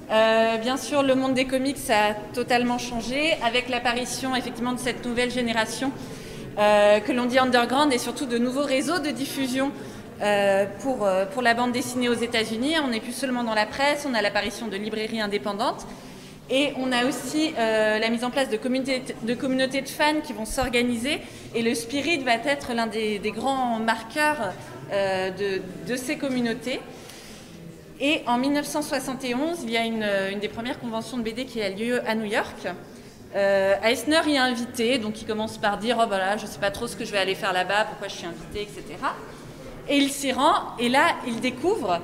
Bien sûr, le monde des comics a totalement changé avec l'apparition effectivement de cette nouvelle génération que l'on dit underground, et surtout de nouveaux réseaux de diffusion pour la bande dessinée aux États-Unis. On n'est plus seulement dans la presse, on a l'apparition de librairies indépendantes. Et on a aussi la mise en place de communautés de fans qui vont s'organiser. Et le Spirit va être l'un des grands marqueurs de ces communautés. Et en 1971, il y a une des premières conventions de BD qui a lieu à New York. Eisner y est invité, donc il commence par dire « Oh voilà, je ne sais pas trop ce que je vais aller faire là-bas, pourquoi je suis invité, etc. » Et il s'y rend, et là, il découvre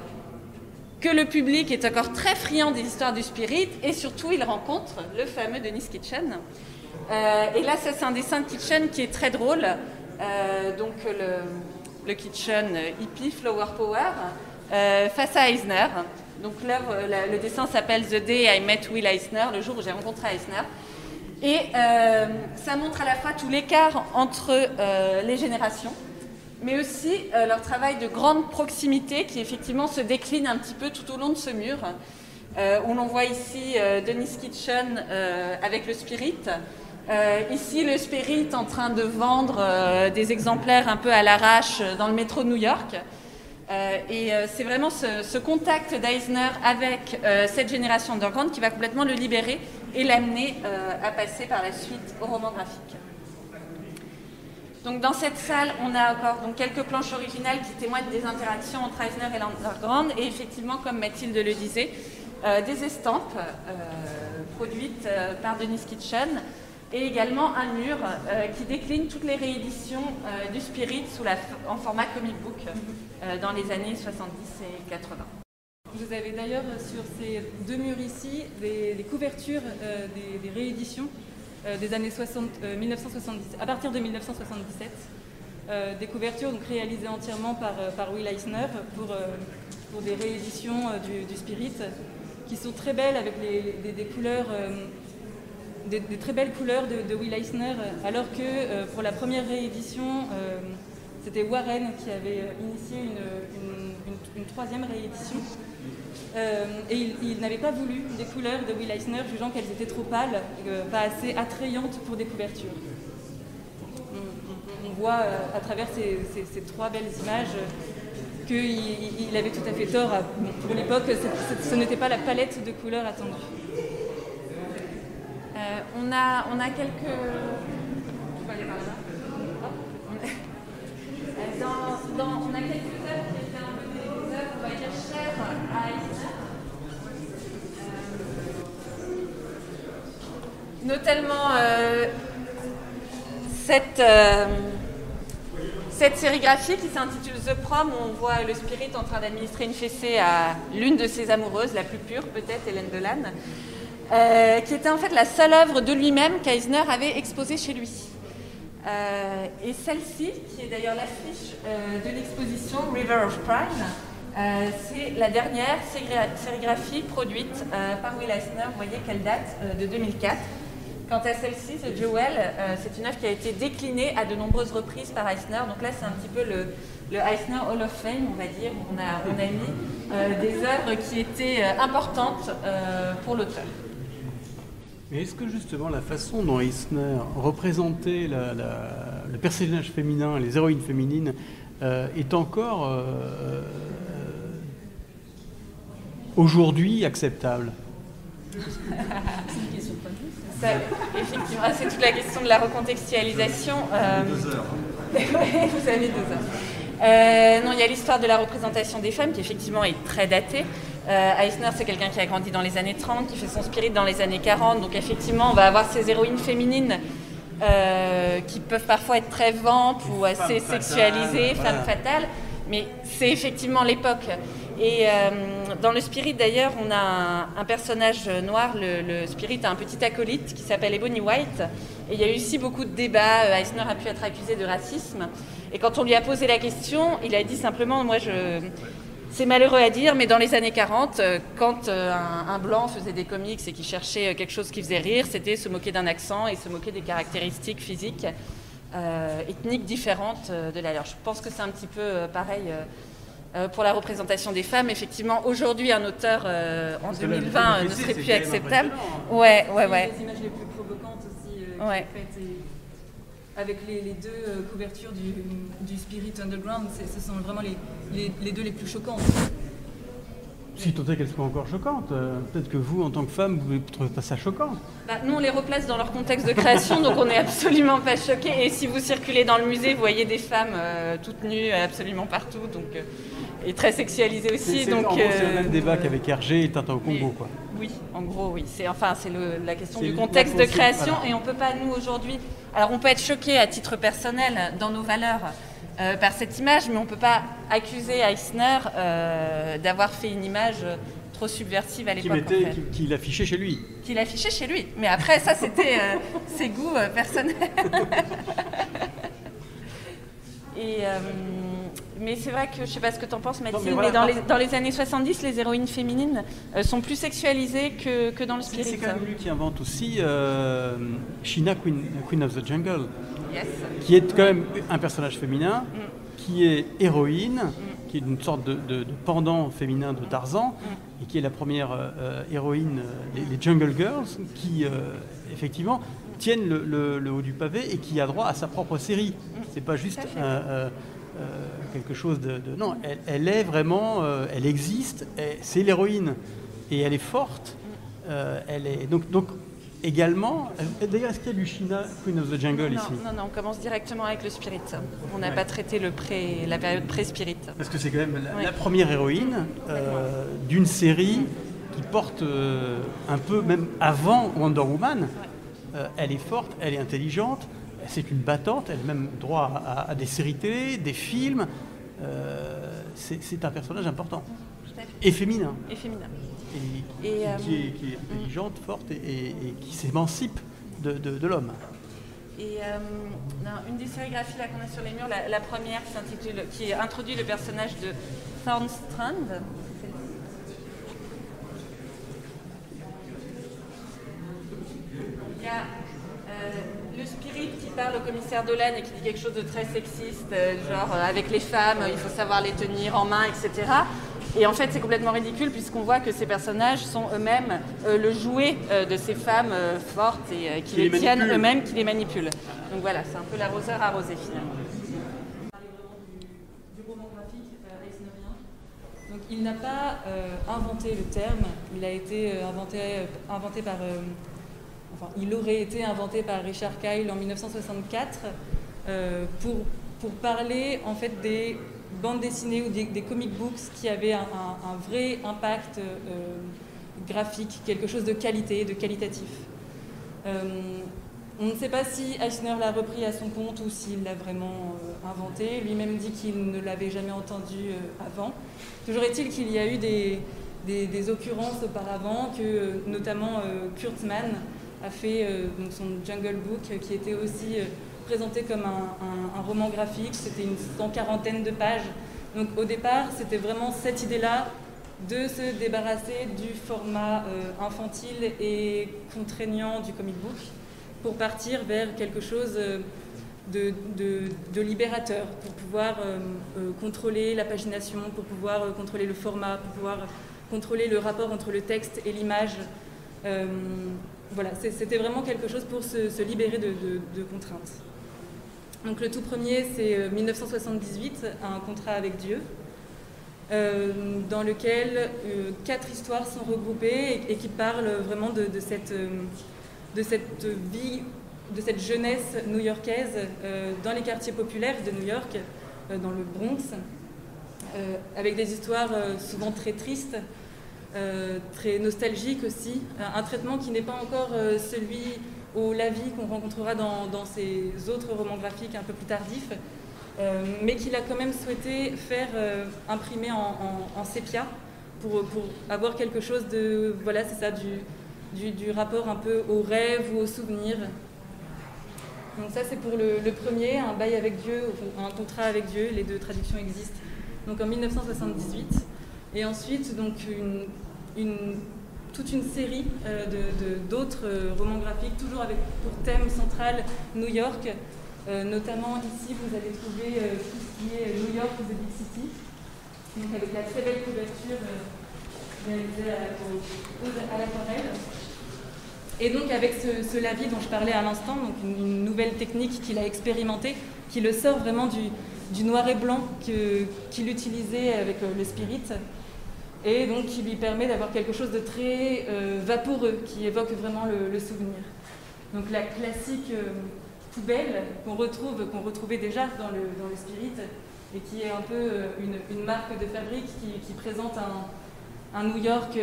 que le public est encore très friand des histoires du Spirit, et surtout il rencontre le fameux Denis Kitchen. Et là, ça c'est un dessin de Kitchen qui est très drôle. Donc le Kitchen hippie Flower Power face à Eisner. Donc le dessin s'appelle The Day I Met Will Eisner, le jour où j'ai rencontré Eisner. Et ça montre à la fois tout l'écart entre les générations, mais aussi leur travail de grande proximité qui effectivement se décline un petit peu tout au long de ce mur. On l'on voit ici Denis Kitchen avec le Spirit. Ici, le Spirit en train de vendre des exemplaires un peu à l'arrache dans le métro de New York. Et c'est vraiment ce contact d'Eisner avec cette génération underground qui va complètement le libérer et l'amener à passer par la suite au roman graphique. Donc dans cette salle, on a encore quelques planches originales qui témoignent des interactions entre Eisner et l'underground, et effectivement, comme Mathilde le disait, des estampes produites par Denis Kitchen, et également un mur qui décline toutes les rééditions du Spirit en format comic book dans les années 70 et 80. Vous avez d'ailleurs sur ces deux murs ici des couvertures des rééditions des années 1970, à partir de 1977, des couvertures donc réalisées entièrement par Will Eisner pour des rééditions du Spirit, qui sont très belles avec des couleurs, des très belles couleurs de Will Eisner, alors que pour la première réédition, c'était Warren qui avait initié une troisième réédition. Et il n'avait pas voulu des couleurs de Will Eisner, jugeant qu'elles étaient trop pâles, pas assez attrayantes pour des couvertures. On voit à travers ces trois belles images qu'il avait tout à fait tort. Pour l'époque, ce n'était pas la palette de couleurs attendue. On a quelques... Je peux aller par là. On a quelques œuvres qui étaient un peu des œuvres, on va dire, chères à Eisner. Notamment cette sérigraphie qui s'intitule The Prom, où on voit le Spirit en train d'administrer une fessée à l'une de ses amoureuses, la plus pure peut-être, Hélène Delanne, qui était en fait la seule œuvre de lui-même qu'Eisner avait exposée chez lui. Et celle-ci, qui est d'ailleurs l'affiche de l'exposition River of Prime, c'est la dernière sérigraphie produite par Will Eisner. Vous voyez qu'elle date de 2004. Quant à celle-ci, The Jewel, c'est une œuvre qui a été déclinée à de nombreuses reprises par Eisner. Donc là, c'est un petit peu le Eisner Hall of Fame, on va dire. On a mis des œuvres qui étaient importantes pour l'auteur. Mais est-ce que justement la façon dont Eisner représentait le personnage féminin, les héroïnes féminines, est encore aujourd'hui acceptable? Ça, effectivement, c'est toute la question de la recontextualisation. 2 heures. Vous avez 2 heures. Non, il y a l'histoire de la représentation des femmes qui effectivement est très datée. Eisner, c'est quelqu'un qui a grandi dans les années 30, qui fait son spirit dans les années 40. Donc effectivement, on va avoir ces héroïnes féminines qui peuvent parfois être très vampes ou assez sexualisées, femmes fatales. Mais c'est effectivement l'époque. Et dans le Spirit, d'ailleurs, on a un personnage noir. Le Spirit a un petit acolyte qui s'appelle Ebony White. Et il y a eu aussi beaucoup de débats. Eisner a pu être accusé de racisme. Et quand on lui a posé la question, il a dit simplement, c'est malheureux à dire, mais dans les années 40, quand un blanc faisait des comics et qu'il cherchait quelque chose qui faisait rire, c'était se moquer d'un accent et se moquer des caractéristiques physiques ethniques différentes de la leur. Je pense que c'est un petit peu pareil pour la représentation des femmes. Effectivement, aujourd'hui, un auteur en 2020 ne serait plus acceptable. Ouais. Les images les plus provocantes aussi faites avec les 2 couvertures du Spirit Underground, ce sont vraiment les 2 les plus choquantes. Si tant est qu'elles soient encore choquantes, peut-être que vous, en tant que femme, vous ne trouvez pas ça choquant. Nous, on les replace dans leur contexte de création, donc on n'est absolument pas choqués. Et si vous circulez dans le musée, vous voyez des femmes toutes nues absolument partout, et très sexualisées aussi. C'est le même débat qu'avec Hergé et Tintin au Congo, quoi. Oui, en gros, oui. C'est la question du contexte de création, voilà. Et on ne peut pas, nous, aujourd'hui... Alors, on peut être choqué à titre personnel dans nos valeurs par cette image, mais on ne peut pas accuser Eisner d'avoir fait une image trop subversive à l'époque. Qu'il affichait chez lui. Qu'il affichait chez lui. Mais après, ça, c'était ses goûts personnels. Mais c'est vrai que, je ne sais pas ce que tu en penses, Mathilde, mais dans les années 70, les héroïnes féminines sont plus sexualisées que dans le Spirit. C'est quand même lui qui invente aussi Sheena, Queen of the Jungle, qui est quand même un personnage féminin, qui est héroïne, qui est une sorte de pendant féminin de Tarzan, et qui est la première héroïne, les Jungle Girls, qui effectivement tiennent le haut du pavé et qui a droit à sa propre série. C'est pas juste quelque chose de... Non, elle est vraiment... elle existe, c'est l'héroïne. Et elle est forte. Elle est... Donc également... D'ailleurs, est-ce qu'il y a du Sheena, Queen of the Jungle ici ? Non, on commence directement avec le Spirit. On n'a pas traité la période pré-Spirit. Parce que c'est quand même la première héroïne d'une série qui porte un peu, même avant Wonder Woman. Elle est forte, elle est intelligente. C'est une battante, elle a même droit à des séries télé, des films. C'est un personnage important. Et féminin. Et qui est intelligente, forte et qui s'émancipe de l'homme. Et une des sérigraphies qu'on a sur les murs, la première qui introduit le personnage de Thornstrand. Il y a le Spirit qui parle au commissaire Dolan et qui dit quelque chose de très sexiste, genre avec les femmes, il faut savoir les tenir en main, etc. Et en fait, c'est complètement ridicule puisqu'on voit que ces personnages sont eux-mêmes le jouet de ces femmes fortes et qui les tiennent eux-mêmes, qui les manipulent. Donc voilà, c'est un peu l'arroseur arrosé finalement. Du roman graphique eisnerien. Donc il n'a pas inventé le terme, il a été inventé par... il aurait été inventé par Richard Kyle en 1964 pour parler en fait des bandes dessinées ou des comic books qui avaient un vrai impact graphique, quelque chose de qualité, de qualitatif. On ne sait pas si Eisner l'a repris à son compte ou s'il l'a vraiment inventé. Lui-même dit qu'il ne l'avait jamais entendu avant. Toujours est-il qu'il y a eu des occurrences auparavant, que notamment Kurtzman a fait donc son Jungle Book, qui était aussi présenté comme un roman graphique. C'était une 140aine de pages. Donc au départ, c'était vraiment cette idée-là de se débarrasser du format infantile et contraignant du comic book pour partir vers quelque chose de libérateur, pour pouvoir contrôler la pagination, pour pouvoir contrôler le format, pour pouvoir contrôler le rapport entre le texte et l'image. Voilà, c'était vraiment quelque chose pour se libérer de contraintes. Donc le tout premier, c'est 1978, Un contrat avec Dieu, dans lequel 4 histoires sont regroupées et qui parlent vraiment de cette de cette vie, de cette jeunesse new-yorkaise dans les quartiers populaires de New York, dans le Bronx, avec des histoires souvent très tristes, très nostalgiques aussi. Un traitement qui n'est pas encore celui au Lavie qu'on rencontrera dans ses autres romans graphiques un peu plus tardifs, mais qu'il a quand même souhaité faire imprimer en sépia pour avoir quelque chose de, voilà, c'est ça, du rapport un peu au rêve ou au souvenir. Donc ça, c'est pour le premier, un bail avec Dieu, un contrat avec Dieu, les deux traductions existent. Donc en 1978. Et ensuite, donc toute une série d'autres romans graphiques, toujours avec pour thème central New York. Notamment ici, vous allez trouver tout ce qui est New York the Big City, donc avec la très belle couverture réalisée à l'aquarelle. Et donc avec ce Lavie dont je parlais à l'instant, donc une nouvelle technique qu'il a expérimentée, qui le sort vraiment du noir et blanc qu'il utilisait avec le Spirit, et donc qui lui permet d'avoir quelque chose de très vaporeux, qui évoque vraiment le souvenir. Donc la classique poubelle qu'on retrouvait déjà dans le Spirit, et qui est un peu une marque de fabrique qui présente un New York,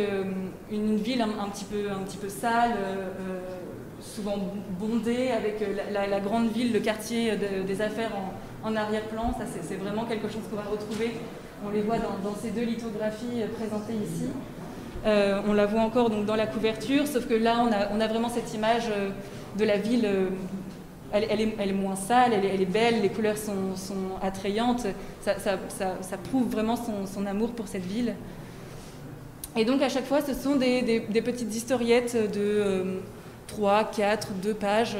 une ville un petit peu sale, souvent bondée, avec la grande ville, le quartier des affaires en arrière-plan. Ça, c'est vraiment quelque chose qu'on va retrouver. On les voit dans ces deux lithographies présentées ici. On la voit encore donc, dans la couverture, sauf que là, on a vraiment cette image de la ville. Elle est moins sale, elle est belle, les couleurs sont attrayantes. Ça prouve vraiment son amour pour cette ville. Et donc à chaque fois, ce sont des petites historiettes de 3, 4, 2 pages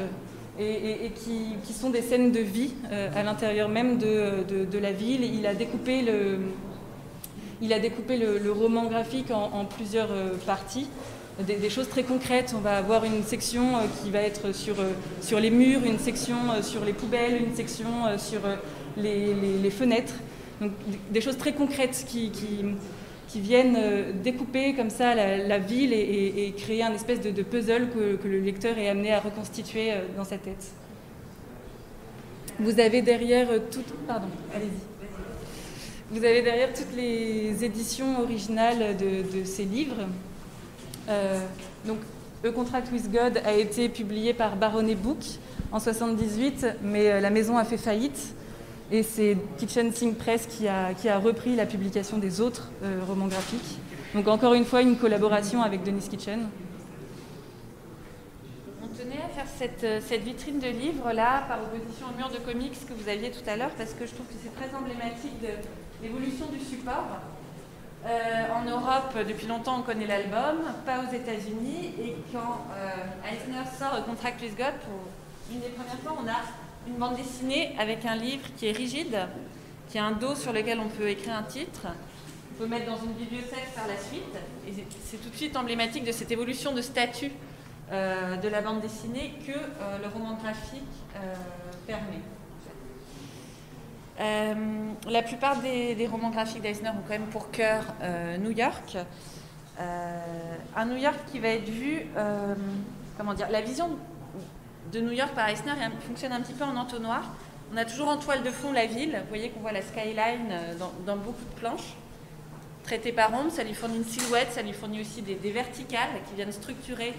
et qui sont des scènes de vie à l'intérieur même de la ville. Il a découpé le roman graphique en plusieurs parties, des choses très concrètes. On va avoir une section qui va être sur les murs, une section sur les poubelles, une section sur les fenêtres. Donc des choses très concrètes qui viennent découper comme ça la ville et créer un espèce de puzzle que le lecteur est amené à reconstituer dans sa tête. Vous avez derrière Vous avez derrière toutes les éditions originales de ces livres. Donc, A Contract with God a été publié par Baronnet Book en 1978, mais la maison a fait faillite. Et c'est Kitchen Sink Press qui a repris la publication des autres romans graphiques. Donc encore une fois, une collaboration avec Denis Kitchen. On tenait à faire cette vitrine de livres là, par opposition au mur de comics que vous aviez tout à l'heure, parce que je trouve que c'est très emblématique de l'évolution du support. En Europe, depuis longtemps, on connaît l'album, pas aux États-Unis. Et quand Eisner sort A Contract with God, pour une des premières fois, on a une bande dessinée avec un livre qui est rigide, qui a un dos sur lequel on peut écrire un titre. On peut mettre dans une bibliothèque par la suite. Et c'est tout de suite emblématique de cette évolution de statut de la bande dessinée que le roman graphique permet. La plupart des romans graphiques d'Eisner ont quand même pour cœur New York. Un New York qui va être vu, la vision de New York par Eisner fonctionne un petit peu en entonnoir. On a toujours en toile de fond la ville. Vous voyez qu'on voit la skyline dans beaucoup de planches. Traité par ombre, ça lui fournit une silhouette, ça lui fournit aussi des verticales qui viennent structurer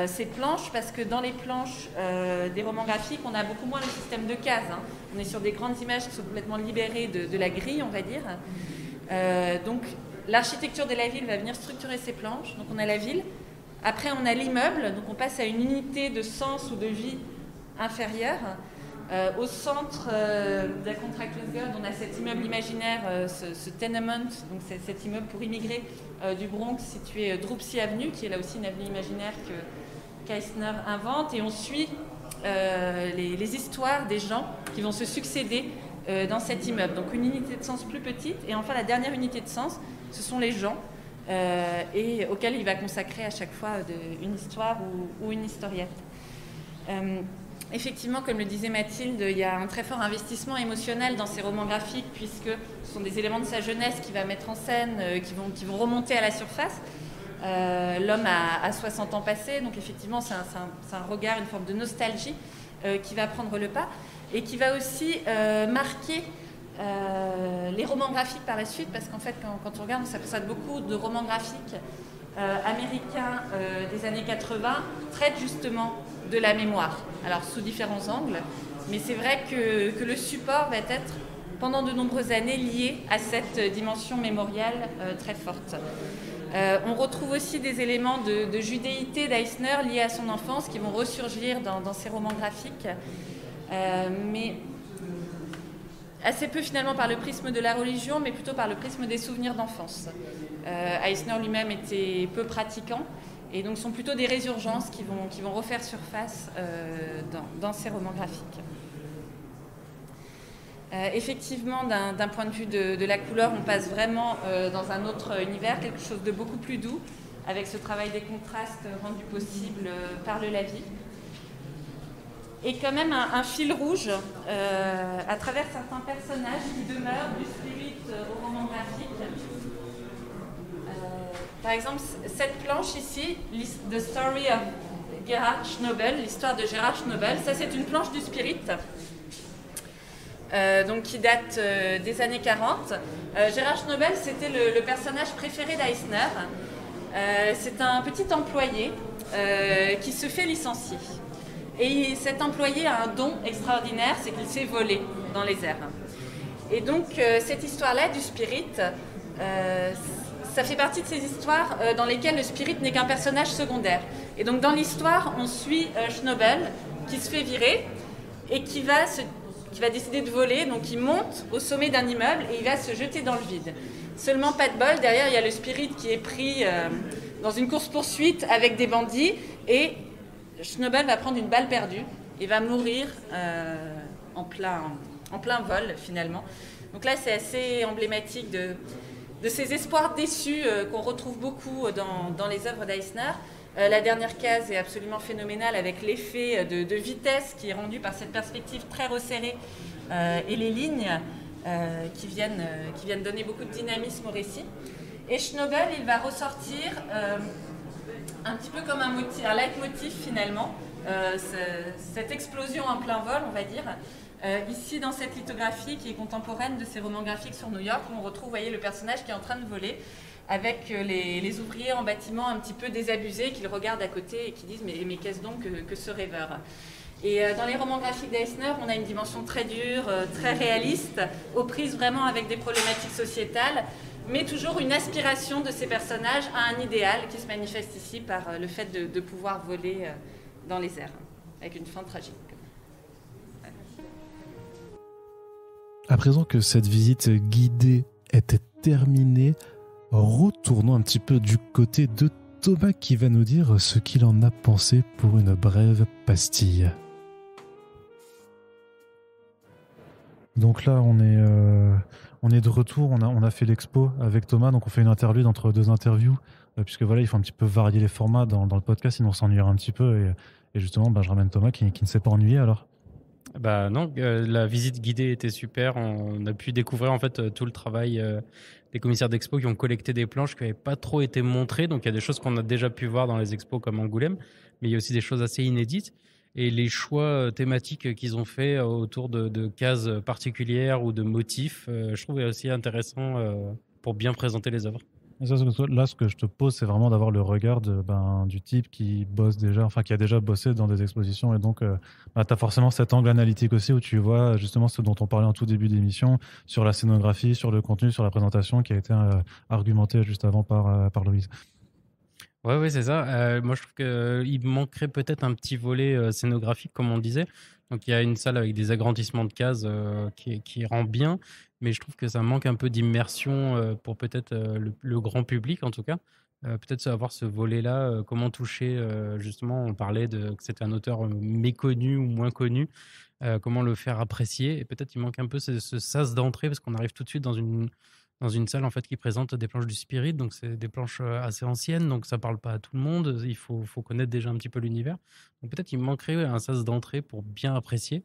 ces planches, parce que dans les planches des romans graphiques, on a beaucoup moins le système de cases. On est sur des grandes images qui sont complètement libérées de la grille, on va dire. Donc l'architecture de la ville va venir structurer ces planches. Donc on a la ville. Après, on a l'immeuble, donc on passe à une unité de sens ou de vie inférieure. Au centre de A Contract with God, on a cet immeuble imaginaire, ce tenement, donc c'est cet immeuble pour immigrés du Bronx situé Droopsy Avenue, qui est là aussi une avenue imaginaire qu'Eisner invente. Et on suit les histoires des gens qui vont se succéder dans cet immeuble. Donc une unité de sens plus petite. Et enfin, la dernière unité de sens, ce sont les gens. Et auquel il va consacrer à chaque fois une histoire ou une historiette. Effectivement, comme le disait Mathilde, il y a un très fort investissement émotionnel dans ces romans graphiques, puisque ce sont des éléments de sa jeunesse qu'il va mettre en scène, qui vont remonter à la surface. l'homme a 60 ans passés, donc effectivement c'est un regard, une forme de nostalgie qui va prendre le pas et qui va aussi marquer les romans graphiques par la suite, parce qu'en fait quand on regarde, on s'aperçoit beaucoup de romans graphiques américains des années 80 traitent justement de la mémoire, alors sous différents angles, mais c'est vrai que le support va être pendant de nombreuses années lié à cette dimension mémoriale très forte. On retrouve aussi des éléments de judéité d'Eisner liés à son enfance qui vont ressurgir dans ses romans graphiques, mais assez peu finalement par le prisme de la religion, mais plutôt par le prisme des souvenirs d'enfance. Eisner lui-même était peu pratiquant, et donc sont plutôt des résurgences qui vont refaire surface dans ses romans graphiques. Effectivement, d'un point de vue de la couleur, on passe vraiment dans un autre univers, quelque chose de beaucoup plus doux, avec ce travail des contrastes rendu possible par le Lavie. Et quand même un fil rouge à travers certains personnages qui demeurent du spirit au roman graphique. Par exemple, cette planche ici, The Story of Gerhard Schnobel, l'histoire de Gerhard Schnobel, ça c'est une planche du Spirit. Donc qui date des années 40. Gerhard Schnobel, c'était le personnage préféré d'Eisner. C'est un petit employé qui se fait licencier. Et cet employé a un don extraordinaire, c'est qu'il sait voler dans les airs. Et donc cette histoire-là du Spirit, ça fait partie de ces histoires dans lesquelles le Spirit n'est qu'un personnage secondaire. Et donc dans l'histoire, on suit Schnobel qui se fait virer et qui va décider de voler, donc il monte au sommet d'un immeuble et il va se jeter dans le vide. Seulement pas de bol, derrière il y a le Spirit qui est pris dans une course-poursuite avec des bandits et Schnobel va prendre une balle perdue et va mourir en plein vol finalement. Donc là c'est assez emblématique de ces espoirs déçus qu'on retrouve beaucoup dans les œuvres d'Eisner. La dernière case est absolument phénoménale avec l'effet de vitesse qui est rendu par cette perspective très resserrée et les lignes qui viennent donner beaucoup de dynamisme au récit. Et Schnobel, il va ressortir un petit peu comme un leitmotiv finalement, cette explosion en plein vol, on va dire. Ici, dans cette lithographie qui est contemporaine de ces romans graphiques sur New York, on retrouve, voyez, le personnage qui est en train de voler avec les ouvriers en bâtiment un petit peu désabusés qui le regardent à côté et qui disent « mais qu'est-ce donc que ce rêveur ?» Et dans les romans graphiques d'Eisner, on a une dimension très dure, très réaliste, aux prises vraiment avec des problématiques sociétales, mais toujours une aspiration de ces personnages à un idéal qui se manifeste ici par le fait de pouvoir voler dans les airs, avec une fin tragique. À présent que cette visite guidée était terminée, retournons un petit peu du côté de Thomas qui va nous dire ce qu'il en a pensé pour une brève pastille. Donc là, on est de retour, on a fait l'expo avec Thomas, donc on fait une interlude entre deux interviews, puisque voilà, il faut un petit peu varier les formats dans le podcast, sinon on s'ennuiera un petit peu, et justement, je ramène Thomas qui ne s'est pas ennuyé alors. Bah non, la visite guidée était super. On a pu découvrir en fait tout le travail des commissaires d'expo qui ont collecté des planches qui n'avaient pas trop été montrées. Donc il y a des choses qu'on a déjà pu voir dans les expos comme Angoulême, mais il y a aussi des choses assez inédites. Et les choix thématiques qu'ils ont fait autour de cases particulières ou de motifs, je trouve aussi intéressant pour bien présenter les œuvres. Là, ce que je te pose, c'est vraiment d'avoir le regard du type qui bosse déjà, enfin qui a déjà bossé dans des expositions, et donc tu as forcément cet angle analytique aussi où tu vois justement ce dont on parlait en tout début d'émission, sur la scénographie, sur le contenu, sur la présentation, qui a été argumenté juste avant par Louise. Ouais, c'est ça. Moi, je trouve qu'il manquerait peut-être un petit volet scénographique, comme on disait. Donc, il y a une salle avec des agrandissements de cases qui rend bien, mais je trouve que ça manque un peu d'immersion pour peut-être le grand public, en tout cas. Peut-être avoir ce volet-là, comment toucher, justement, on parlait que c'était un auteur méconnu ou moins connu, comment le faire apprécier. Et peut-être il manque un peu ce sas d'entrée, parce qu'on arrive tout de suite dans une salle en fait qui présente des planches du Spirit, donc c'est des planches assez anciennes, donc ça parle pas à tout le monde, il faut connaître déjà un petit peu l'univers. Donc peut-être il manquerait un sas d'entrée pour bien apprécier,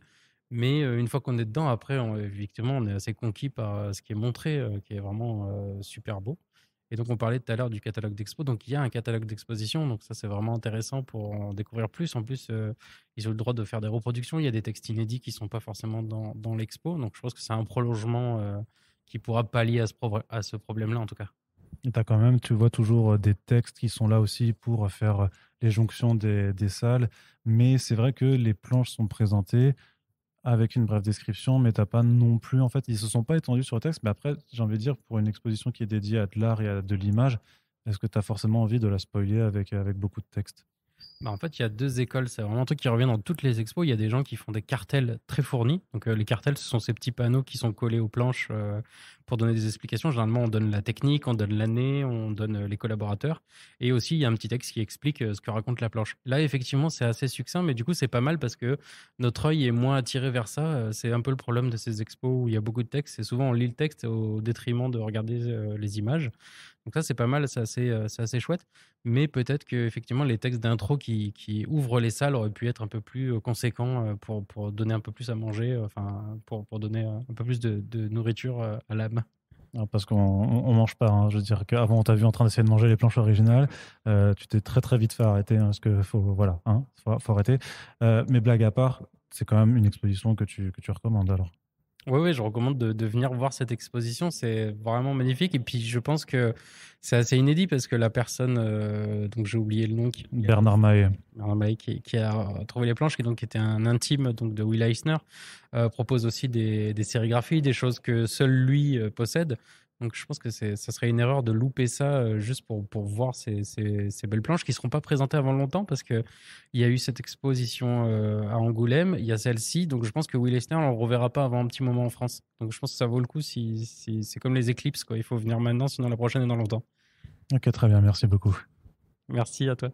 mais une fois qu'on est dedans, après effectivement on est assez conquis par ce qui est montré, qui est vraiment super beau. Et donc, on parlait tout à l'heure du catalogue d'expo. Donc, il y a un catalogue d'exposition. Donc, ça, c'est vraiment intéressant pour en découvrir plus. En plus, ils ont le droit de faire des reproductions. Il y a des textes inédits qui ne sont pas forcément dans l'expo. Donc, je pense que c'est un prolongement qui pourra pallier à ce problème-là, en tout cas. Tu vois toujours des textes qui sont là aussi pour faire les jonctions des salles. Mais c'est vrai que les planches sont présentées avec une brève description, mais t'as pas non plus, en fait, ils se sont pas étendus sur le texte. Mais après, j'ai envie de dire, pour une exposition qui est dédiée à de l'art et à de l'image, est-ce que tu as forcément envie de la spoiler avec beaucoup de texte? En fait, il y a deux écoles. C'est vraiment un truc qui revient dans toutes les expos. Il y a des gens qui font des cartels très fournis. Donc, les cartels, ce sont ces petits panneaux qui sont collés aux planches pour donner des explications. Généralement, on donne la technique, on donne l'année, on donne les collaborateurs. Et aussi, il y a un petit texte qui explique ce que raconte la planche. Là, effectivement, c'est assez succinct, mais du coup, c'est pas mal parce que notre œil est moins attiré vers ça. C'est un peu le problème de ces expos où il y a beaucoup de texte. C'est souvent, on lit le texte au détriment de regarder les images. Donc ça, c'est pas mal, c'est assez chouette. Mais peut-être que effectivement, les textes d'intro qui ouvrent les salles auraient pu être un peu plus conséquents pour donner un peu plus à manger, pour donner un peu plus de nourriture à l'âme. Parce qu'on mange pas. Hein. Je veux dire qu'avant, on t'a vu en train d'essayer de manger les planches originales. Tu t'es très très vite fait arrêter. Parce que faut arrêter. Mais blague à part, c'est quand même une exposition que tu recommandes alors. Oui, je recommande de venir voir cette exposition. C'est vraiment magnifique. Et puis, je pense que c'est assez inédit parce que la personne, donc j'ai oublié le nom, Bernard Mahé, qui a trouvé les planches, qui était un intime donc, de Will Eisner, propose aussi des sérigraphies, des choses que seul lui possède. Donc, je pense que ça serait une erreur de louper ça juste pour voir ces belles planches qui ne seront pas présentées avant longtemps parce qu'il y a eu cette exposition à Angoulême, il y a celle-ci. Donc, je pense que Will Eisner, on ne le reverra pas avant un petit moment en France. Donc, je pense que ça vaut le coup si c'est comme les éclipses, quoi. Il faut venir maintenant, sinon la prochaine est dans longtemps. Ok, très bien. Merci beaucoup. Merci à toi.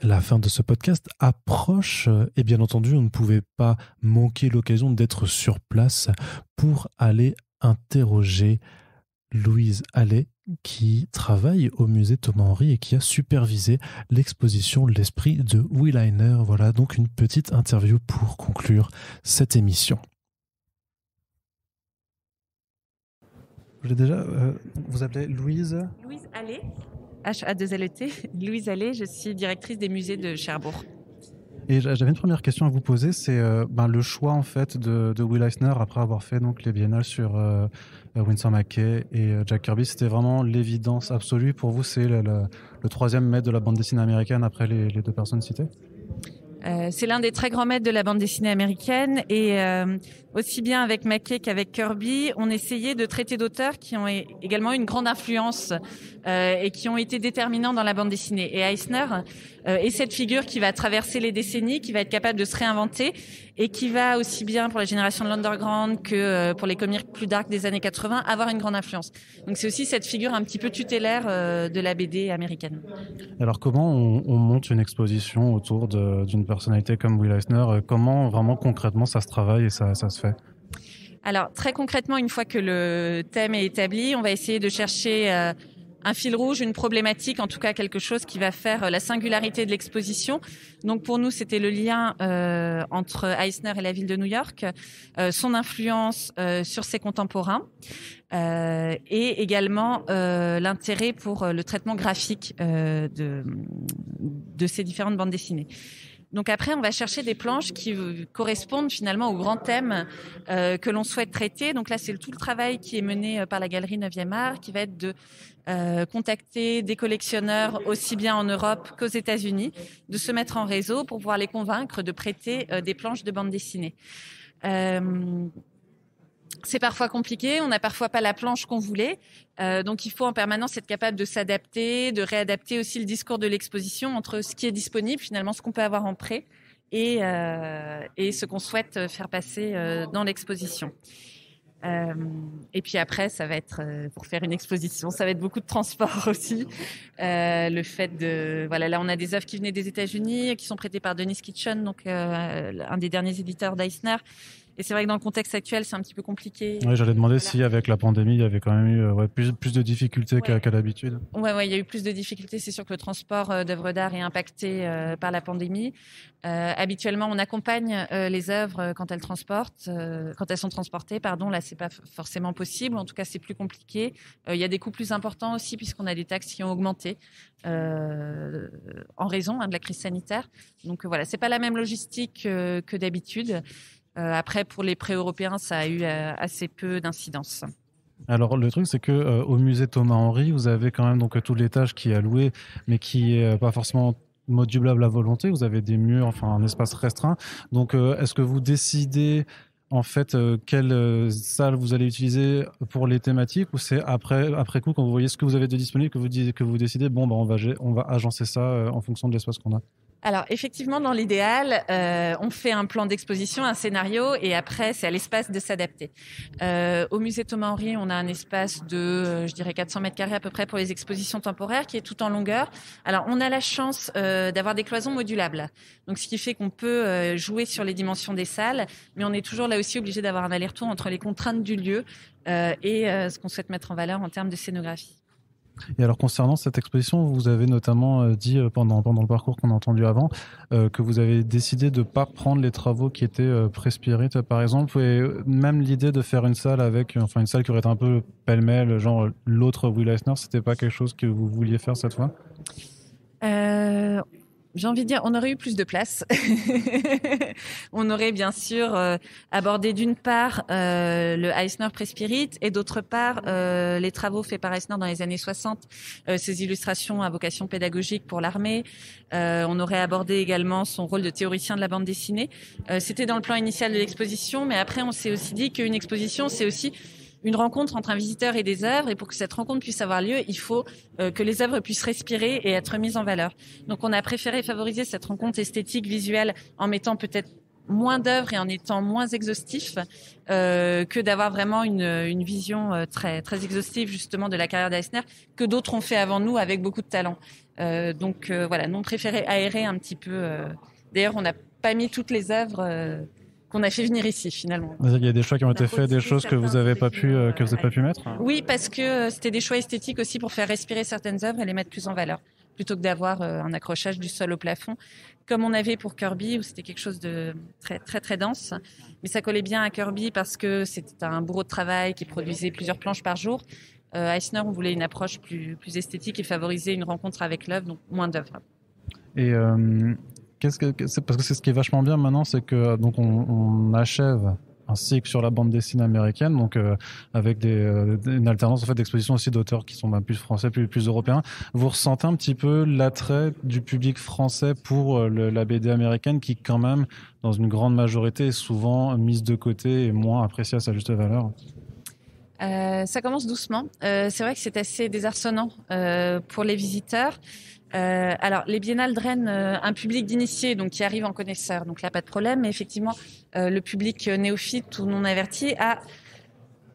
La fin de ce podcast approche et bien entendu, on ne pouvait pas manquer l'occasion d'être sur place pour aller interroger Louise Allais qui travaille au musée Thomas-Henry et qui a supervisé l'exposition L'Esprit de Will Eisner. Voilà donc une petite interview pour conclure cette émission. Vous appelez Louise Allais, H-A-2-L-E-T. Louise Allais, je suis directrice des musées de Cherbourg. Et j'avais une première question à vous poser, c'est le choix en fait de Will Eisner après avoir fait donc les biennales sur Winsor McCay et Jack Kirby. C'était vraiment l'évidence absolue pour vous. C'est le troisième maître de la bande dessinée américaine après les deux personnes citées. C'est l'un des très grands maîtres de la bande dessinée américaine et aussi bien avec McCay qu'avec Kirby, on essayait de traiter d'auteurs qui ont également une grande influence et qui ont été déterminants dans la bande dessinée. Et Eisner est cette figure qui va traverser les décennies, qui va être capable de se réinventer et qui va aussi bien pour la génération de l'underground que pour les comics plus dark des années 80 avoir une grande influence. Donc c'est aussi cette figure un petit peu tutélaire de la BD américaine. Alors comment on monte une exposition autour d'une personnalité comme Will Eisner? Comment vraiment concrètement ça se travaille et ça se fait? Alors très concrètement, une fois que le thème est établi, on va essayer de chercher un fil rouge, une problématique, en tout cas quelque chose qui va faire la singularité de l'exposition. Donc pour nous, c'était le lien entre Eisner et la ville de New York, son influence sur ses contemporains et également l'intérêt pour le traitement graphique de ces différentes bandes dessinées. Donc après, on va chercher des planches qui correspondent finalement au grand thème que l'on souhaite traiter. Donc là, c'est tout le travail qui est mené par la galerie 9e Art, qui va être de contacter des collectionneurs aussi bien en Europe qu'aux États-Unis, de se mettre en réseau pour pouvoir les convaincre de prêter des planches de bande dessinée. C'est parfois compliqué, on n'a parfois pas la planche qu'on voulait, donc il faut en permanence être capable de s'adapter, de réadapter aussi le discours de l'exposition entre ce qui est disponible, finalement ce qu'on peut avoir en prêt et ce qu'on souhaite faire passer dans l'exposition. Et puis après, ça va être pour faire une exposition, ça va être beaucoup de transport aussi. Le fait de là, on a des œuvres qui venaient des États-Unis, qui sont prêtées par Denis Kitchen, donc un des derniers éditeurs d'Eisner, Et c'est vrai que dans le contexte actuel, c'est un petit peu compliqué. Ouais, j'allais demander si avec la pandémie, il y avait quand même eu plus de difficultés qu'à d'habitude. Ouais, il y a eu plus de difficultés. C'est sûr que le transport d'œuvres d'art est impacté par la pandémie. Habituellement, on accompagne les œuvres quand elles sont transportées. Là, c'est pas forcément possible. En tout cas, c'est plus compliqué. Il y a des coûts plus importants aussi puisqu'on a des taxes qui ont augmenté en raison de la crise sanitaire. Donc voilà, c'est pas la même logistique que d'habitude. Après, pour les prêts européens, ça a eu assez peu d'incidence. Alors le truc c'est que au musée Thomas-Henry, vous avez quand même donc tout l'étage qui est alloué, mais qui est pas forcément modulable à volonté. Vous avez des murs, enfin un espace restreint. Donc est-ce que vous décidez en fait quelle salle vous allez utiliser pour les thématiques, ou c'est après coup quand vous voyez ce que vous avez de disponible que vous décidez on va agencer ça en fonction de l'espace qu'on a? Alors effectivement, dans l'idéal, on fait un plan d'exposition, un scénario, et après c'est à l'espace de s'adapter. Au musée Thomas-Henry, on a un espace de, je dirais 400 mètres carrés à peu près pour les expositions temporaires, qui est tout en longueur. Alors on a la chance d'avoir des cloisons modulables, donc ce qui fait qu'on peut jouer sur les dimensions des salles, mais on est toujours là aussi obligé d'avoir un aller-retour entre les contraintes du lieu et ce qu'on souhaite mettre en valeur en termes de scénographie. Et alors concernant cette exposition, vous avez notamment dit pendant le parcours qu'on a entendu avant que vous avez décidé de ne pas prendre les travaux qui étaient pré-Spirit par exemple, et même l'idée de faire une salle avec une salle qui aurait été un peu pêle-mêle, genre l'autre Will Eisner, c'était pas quelque chose que vous vouliez faire cette fois? J'ai envie de dire, on aurait eu plus de place. On aurait bien sûr abordé d'une part le Eisner Pré-Spirit et d'autre part les travaux faits par Eisner dans les années 60, ses illustrations à vocation pédagogique pour l'armée. On aurait abordé également son rôle de théoricien de la bande dessinée. C'était dans le plan initial de l'exposition, mais après on s'est aussi dit qu'une exposition, c'est aussi une rencontre entre un visiteur et des œuvres, et pour que cette rencontre puisse avoir lieu, il faut que les œuvres puissent respirer et être mises en valeur. Donc on a préféré favoriser cette rencontre esthétique, visuelle, en mettant peut-être moins d'œuvres et en étant moins exhaustif que d'avoir vraiment une vision très, très exhaustive justement de la carrière d'Eisner, que d'autres ont fait avant nous avec beaucoup de talent. Donc voilà, nous on préférait aérer un petit peu. D'ailleurs, on n'a pas mis toutes les œuvres qu'on a fait venir ici finalement. Il y a des choix qui ont été faits, des choses que vous n'avez pas pu mettre. Oui, parce que c'était des choix esthétiques aussi pour faire respirer certaines œuvres et les mettre plus en valeur, plutôt que d'avoir un accrochage du sol au plafond, comme on avait pour Kirby, où c'était quelque chose de très très très dense. Mais ça collait bien à Kirby parce que c'était un bourreau de travail qui produisait plusieurs planches par jour. Eisner, on voulait une approche plus esthétique et favoriser une rencontre avec l'œuvre, donc moins d'œuvres. Et parce que c'est ce qui est vachement bien maintenant, c'est que donc on achève un cycle sur la bande dessinée américaine, donc avec une alternance en fait d'expositions aussi d'auteurs qui sont plus français, plus européens. Vous ressentez un petit peu l'attrait du public français pour la BD américaine, qui quand même, dans une grande majorité, est souvent mise de côté et moins appréciée à sa juste valeur? Ça commence doucement. C'est vrai que c'est assez désarçonnant pour les visiteurs. Alors, les biennales drainent un public d'initiés, donc qui arrive en connaisseur, donc là pas de problème. Mais effectivement, le public néophyte ou non averti a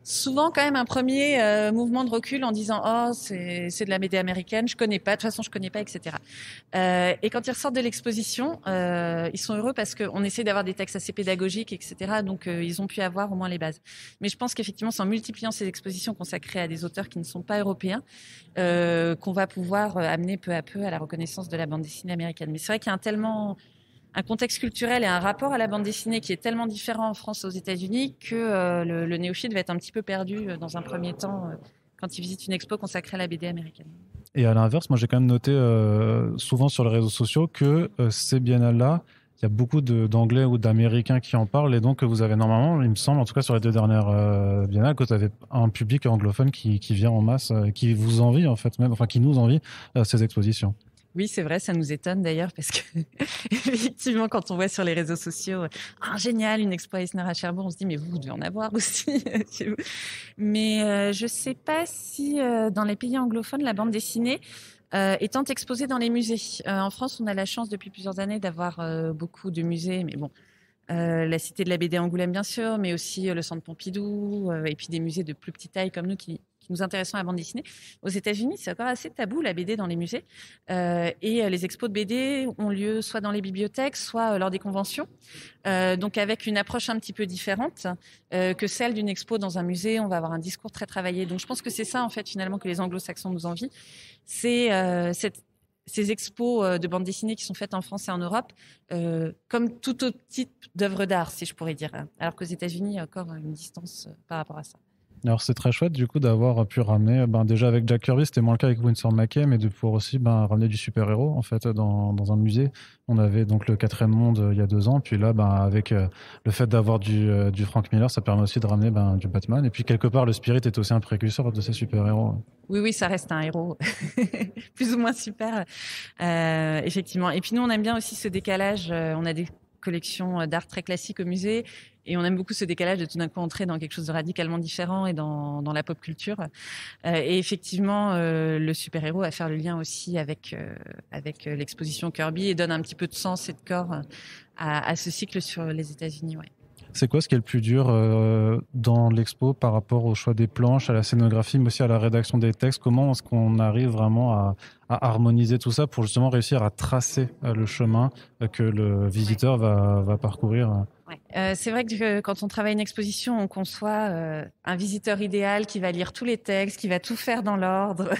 souvent quand même un premier mouvement de recul en disant oh c'est de la BD américaine, je connais pas, de toute façon je connais pas, etc. Et quand ils ressortent de l'exposition, ils sont heureux parce qu'on essaie d'avoir des textes assez pédagogiques, etc. Donc ils ont pu avoir au moins les bases. Mais je pense qu'effectivement c'est en multipliant ces expositions consacrées à des auteurs qui ne sont pas européens qu'on va pouvoir amener peu à peu à la reconnaissance de la bande dessinée américaine. Mais c'est vrai qu'il y a un contexte culturel et un rapport à la bande dessinée qui est tellement différent en France et aux États-Unis que le néophyte va être un petit peu perdu dans un premier temps quand il visite une expo consacrée à la BD américaine. Et à l'inverse, moi j'ai quand même noté souvent sur les réseaux sociaux que ces biennales-là, il y a beaucoup d'Anglais ou d'Américains qui en parlent, et donc vous avez normalement, il me semble, en tout cas sur les 2 dernières biennales, que vous avez un public anglophone qui vient en masse, qui vous envie en fait même, enfin qui nous envie ces expositions. Oui, c'est vrai, ça nous étonne d'ailleurs parce que effectivement, quand on voit sur les réseaux sociaux, génial, une expo Eisner à Cherbourg, on se dit mais vous devez en avoir aussi chez vous. Mais je sais pas si dans les pays anglophones, la bande dessinée étant exposée dans les musées. En France, on a la chance depuis plusieurs années d'avoir beaucoup de musées, mais bon. La Cité de la BD Angoulême bien sûr, mais aussi le Centre Pompidou et puis des musées de plus petite taille comme nous qui nous intéressons à la bande dessinée. Aux États-Unis, c'est encore assez tabou la BD dans les musées, et les expos de BD ont lieu soit dans les bibliothèques, soit lors des conventions. Donc avec une approche un petit peu différente que celle d'une expo dans un musée, on va avoir un discours très travaillé. Donc je pense que c'est ça en fait finalement que les Anglo-Saxons nous envient, c'est ces expos de bande dessinée qui sont faites en France et en Europe, comme tout autre type d'œuvre d'art, si je pourrais dire. Alors qu'aux États-Unis, il y a encore une distance par rapport à ça. Alors c'est très chouette du coup d'avoir pu ramener, déjà avec Jack Kirby, c'était moins le cas avec Winsor McCay, mais de pouvoir aussi ramener du super-héros en fait dans un musée. On avait donc le 4e monde il y a 2 ans, puis là avec le fait d'avoir du Frank Miller, ça permet aussi de ramener du Batman. Et puis quelque part le Spirit est aussi un précurseur de ces super-héros. Oui, ça reste un héros plus ou moins super, effectivement. Et puis nous on aime bien aussi ce décalage, on a des collections d'art très classiques au musée. Et on aime beaucoup ce décalage de tout d'un coup entrer dans quelque chose de radicalement différent et dans la pop culture. Et effectivement, le super-héros va faire le lien aussi avec l'exposition Kirby et donne un petit peu de sens et de corps à ce cycle sur les États-Unis. Ouais. C'est quoi ce qui est le plus dur dans l'expo par rapport au choix des planches, à la scénographie, mais aussi à la rédaction des textes? Comment est-ce qu'on arrive vraiment à harmoniser tout ça pour justement réussir à tracer le chemin que le visiteur va parcourir? Ouais. C'est vrai que quand on travaille une exposition, on conçoit un visiteur idéal qui va lire tous les textes, qui va tout faire dans l'ordre.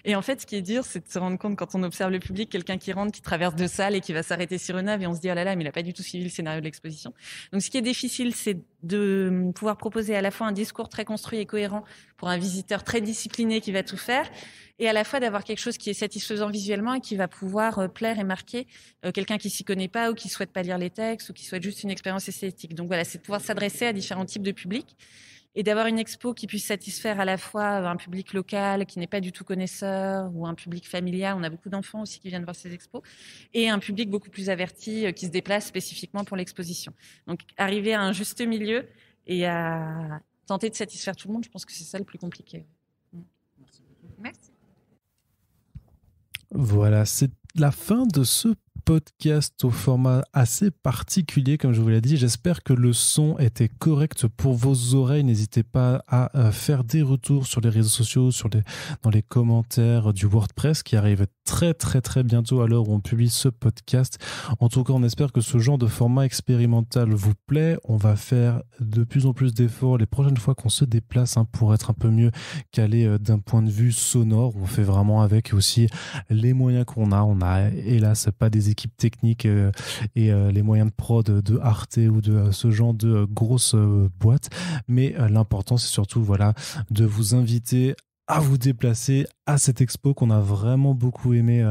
Et en fait, ce qui est dur, c'est de se rendre compte quand on observe le public, quelqu'un qui rentre, qui traverse 2 salles et qui va s'arrêter sur une œuvre et on se dit oh là là, mais il n'a pas du tout suivi le scénario de l'exposition. Donc, ce qui est difficile, c'est de pouvoir proposer à la fois un discours très construit et cohérent pour un visiteur très discipliné qui va tout faire, et à la fois d'avoir quelque chose qui est satisfaisant visuellement et qui va pouvoir plaire et marquer quelqu'un qui s'y connaît pas ou qui souhaite pas lire les textes ou qui souhaite juste une expérience esthétique. Donc voilà, c'est de pouvoir s'adresser à différents types de publics et d'avoir une expo qui puisse satisfaire à la fois un public local qui n'est pas du tout connaisseur ou un public familial. On a beaucoup d'enfants aussi qui viennent voir ces expos et un public beaucoup plus averti qui se déplace spécifiquement pour l'exposition. Donc arriver à un juste milieu et à tenter de satisfaire tout le monde, je pense que c'est ça le plus compliqué. Merci. Voilà, c'est la fin de ce podcast au format assez particulier, comme je vous l'ai dit. J'espère que le son était correct pour vos oreilles. N'hésitez pas à faire des retours sur les réseaux sociaux, dans les commentaires du WordPress qui arrive très très très bientôt à l'heure où on publie ce podcast. En tout cas, on espère que ce genre de format expérimental vous plaît. On va faire de plus en plus d'efforts les prochaines fois qu'on se déplace pour être un peu mieux calé d'un point de vue sonore. On fait vraiment avec aussi les moyens qu'on a. On a hélas pas des équipes techniques et les moyens de prod de Arte ou de ce genre de grosses boîtes. Mais l'important, c'est surtout de vous inviter à vous déplacer à cette expo qu'on a vraiment beaucoup aimé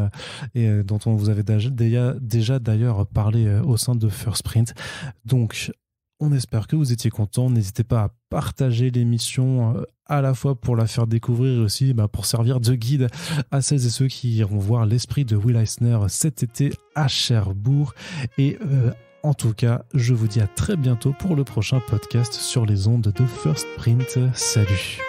et dont on vous avait déjà d'ailleurs parlé au sein de First Print. Donc, on espère que vous étiez contents. N'hésitez pas à partager l'émission à la fois pour la faire découvrir et aussi pour servir de guide à celles et ceux qui iront voir l'esprit de Will Eisner cet été à Cherbourg. Et en tout cas, je vous dis à très bientôt pour le prochain podcast sur les ondes de First Print. Salut!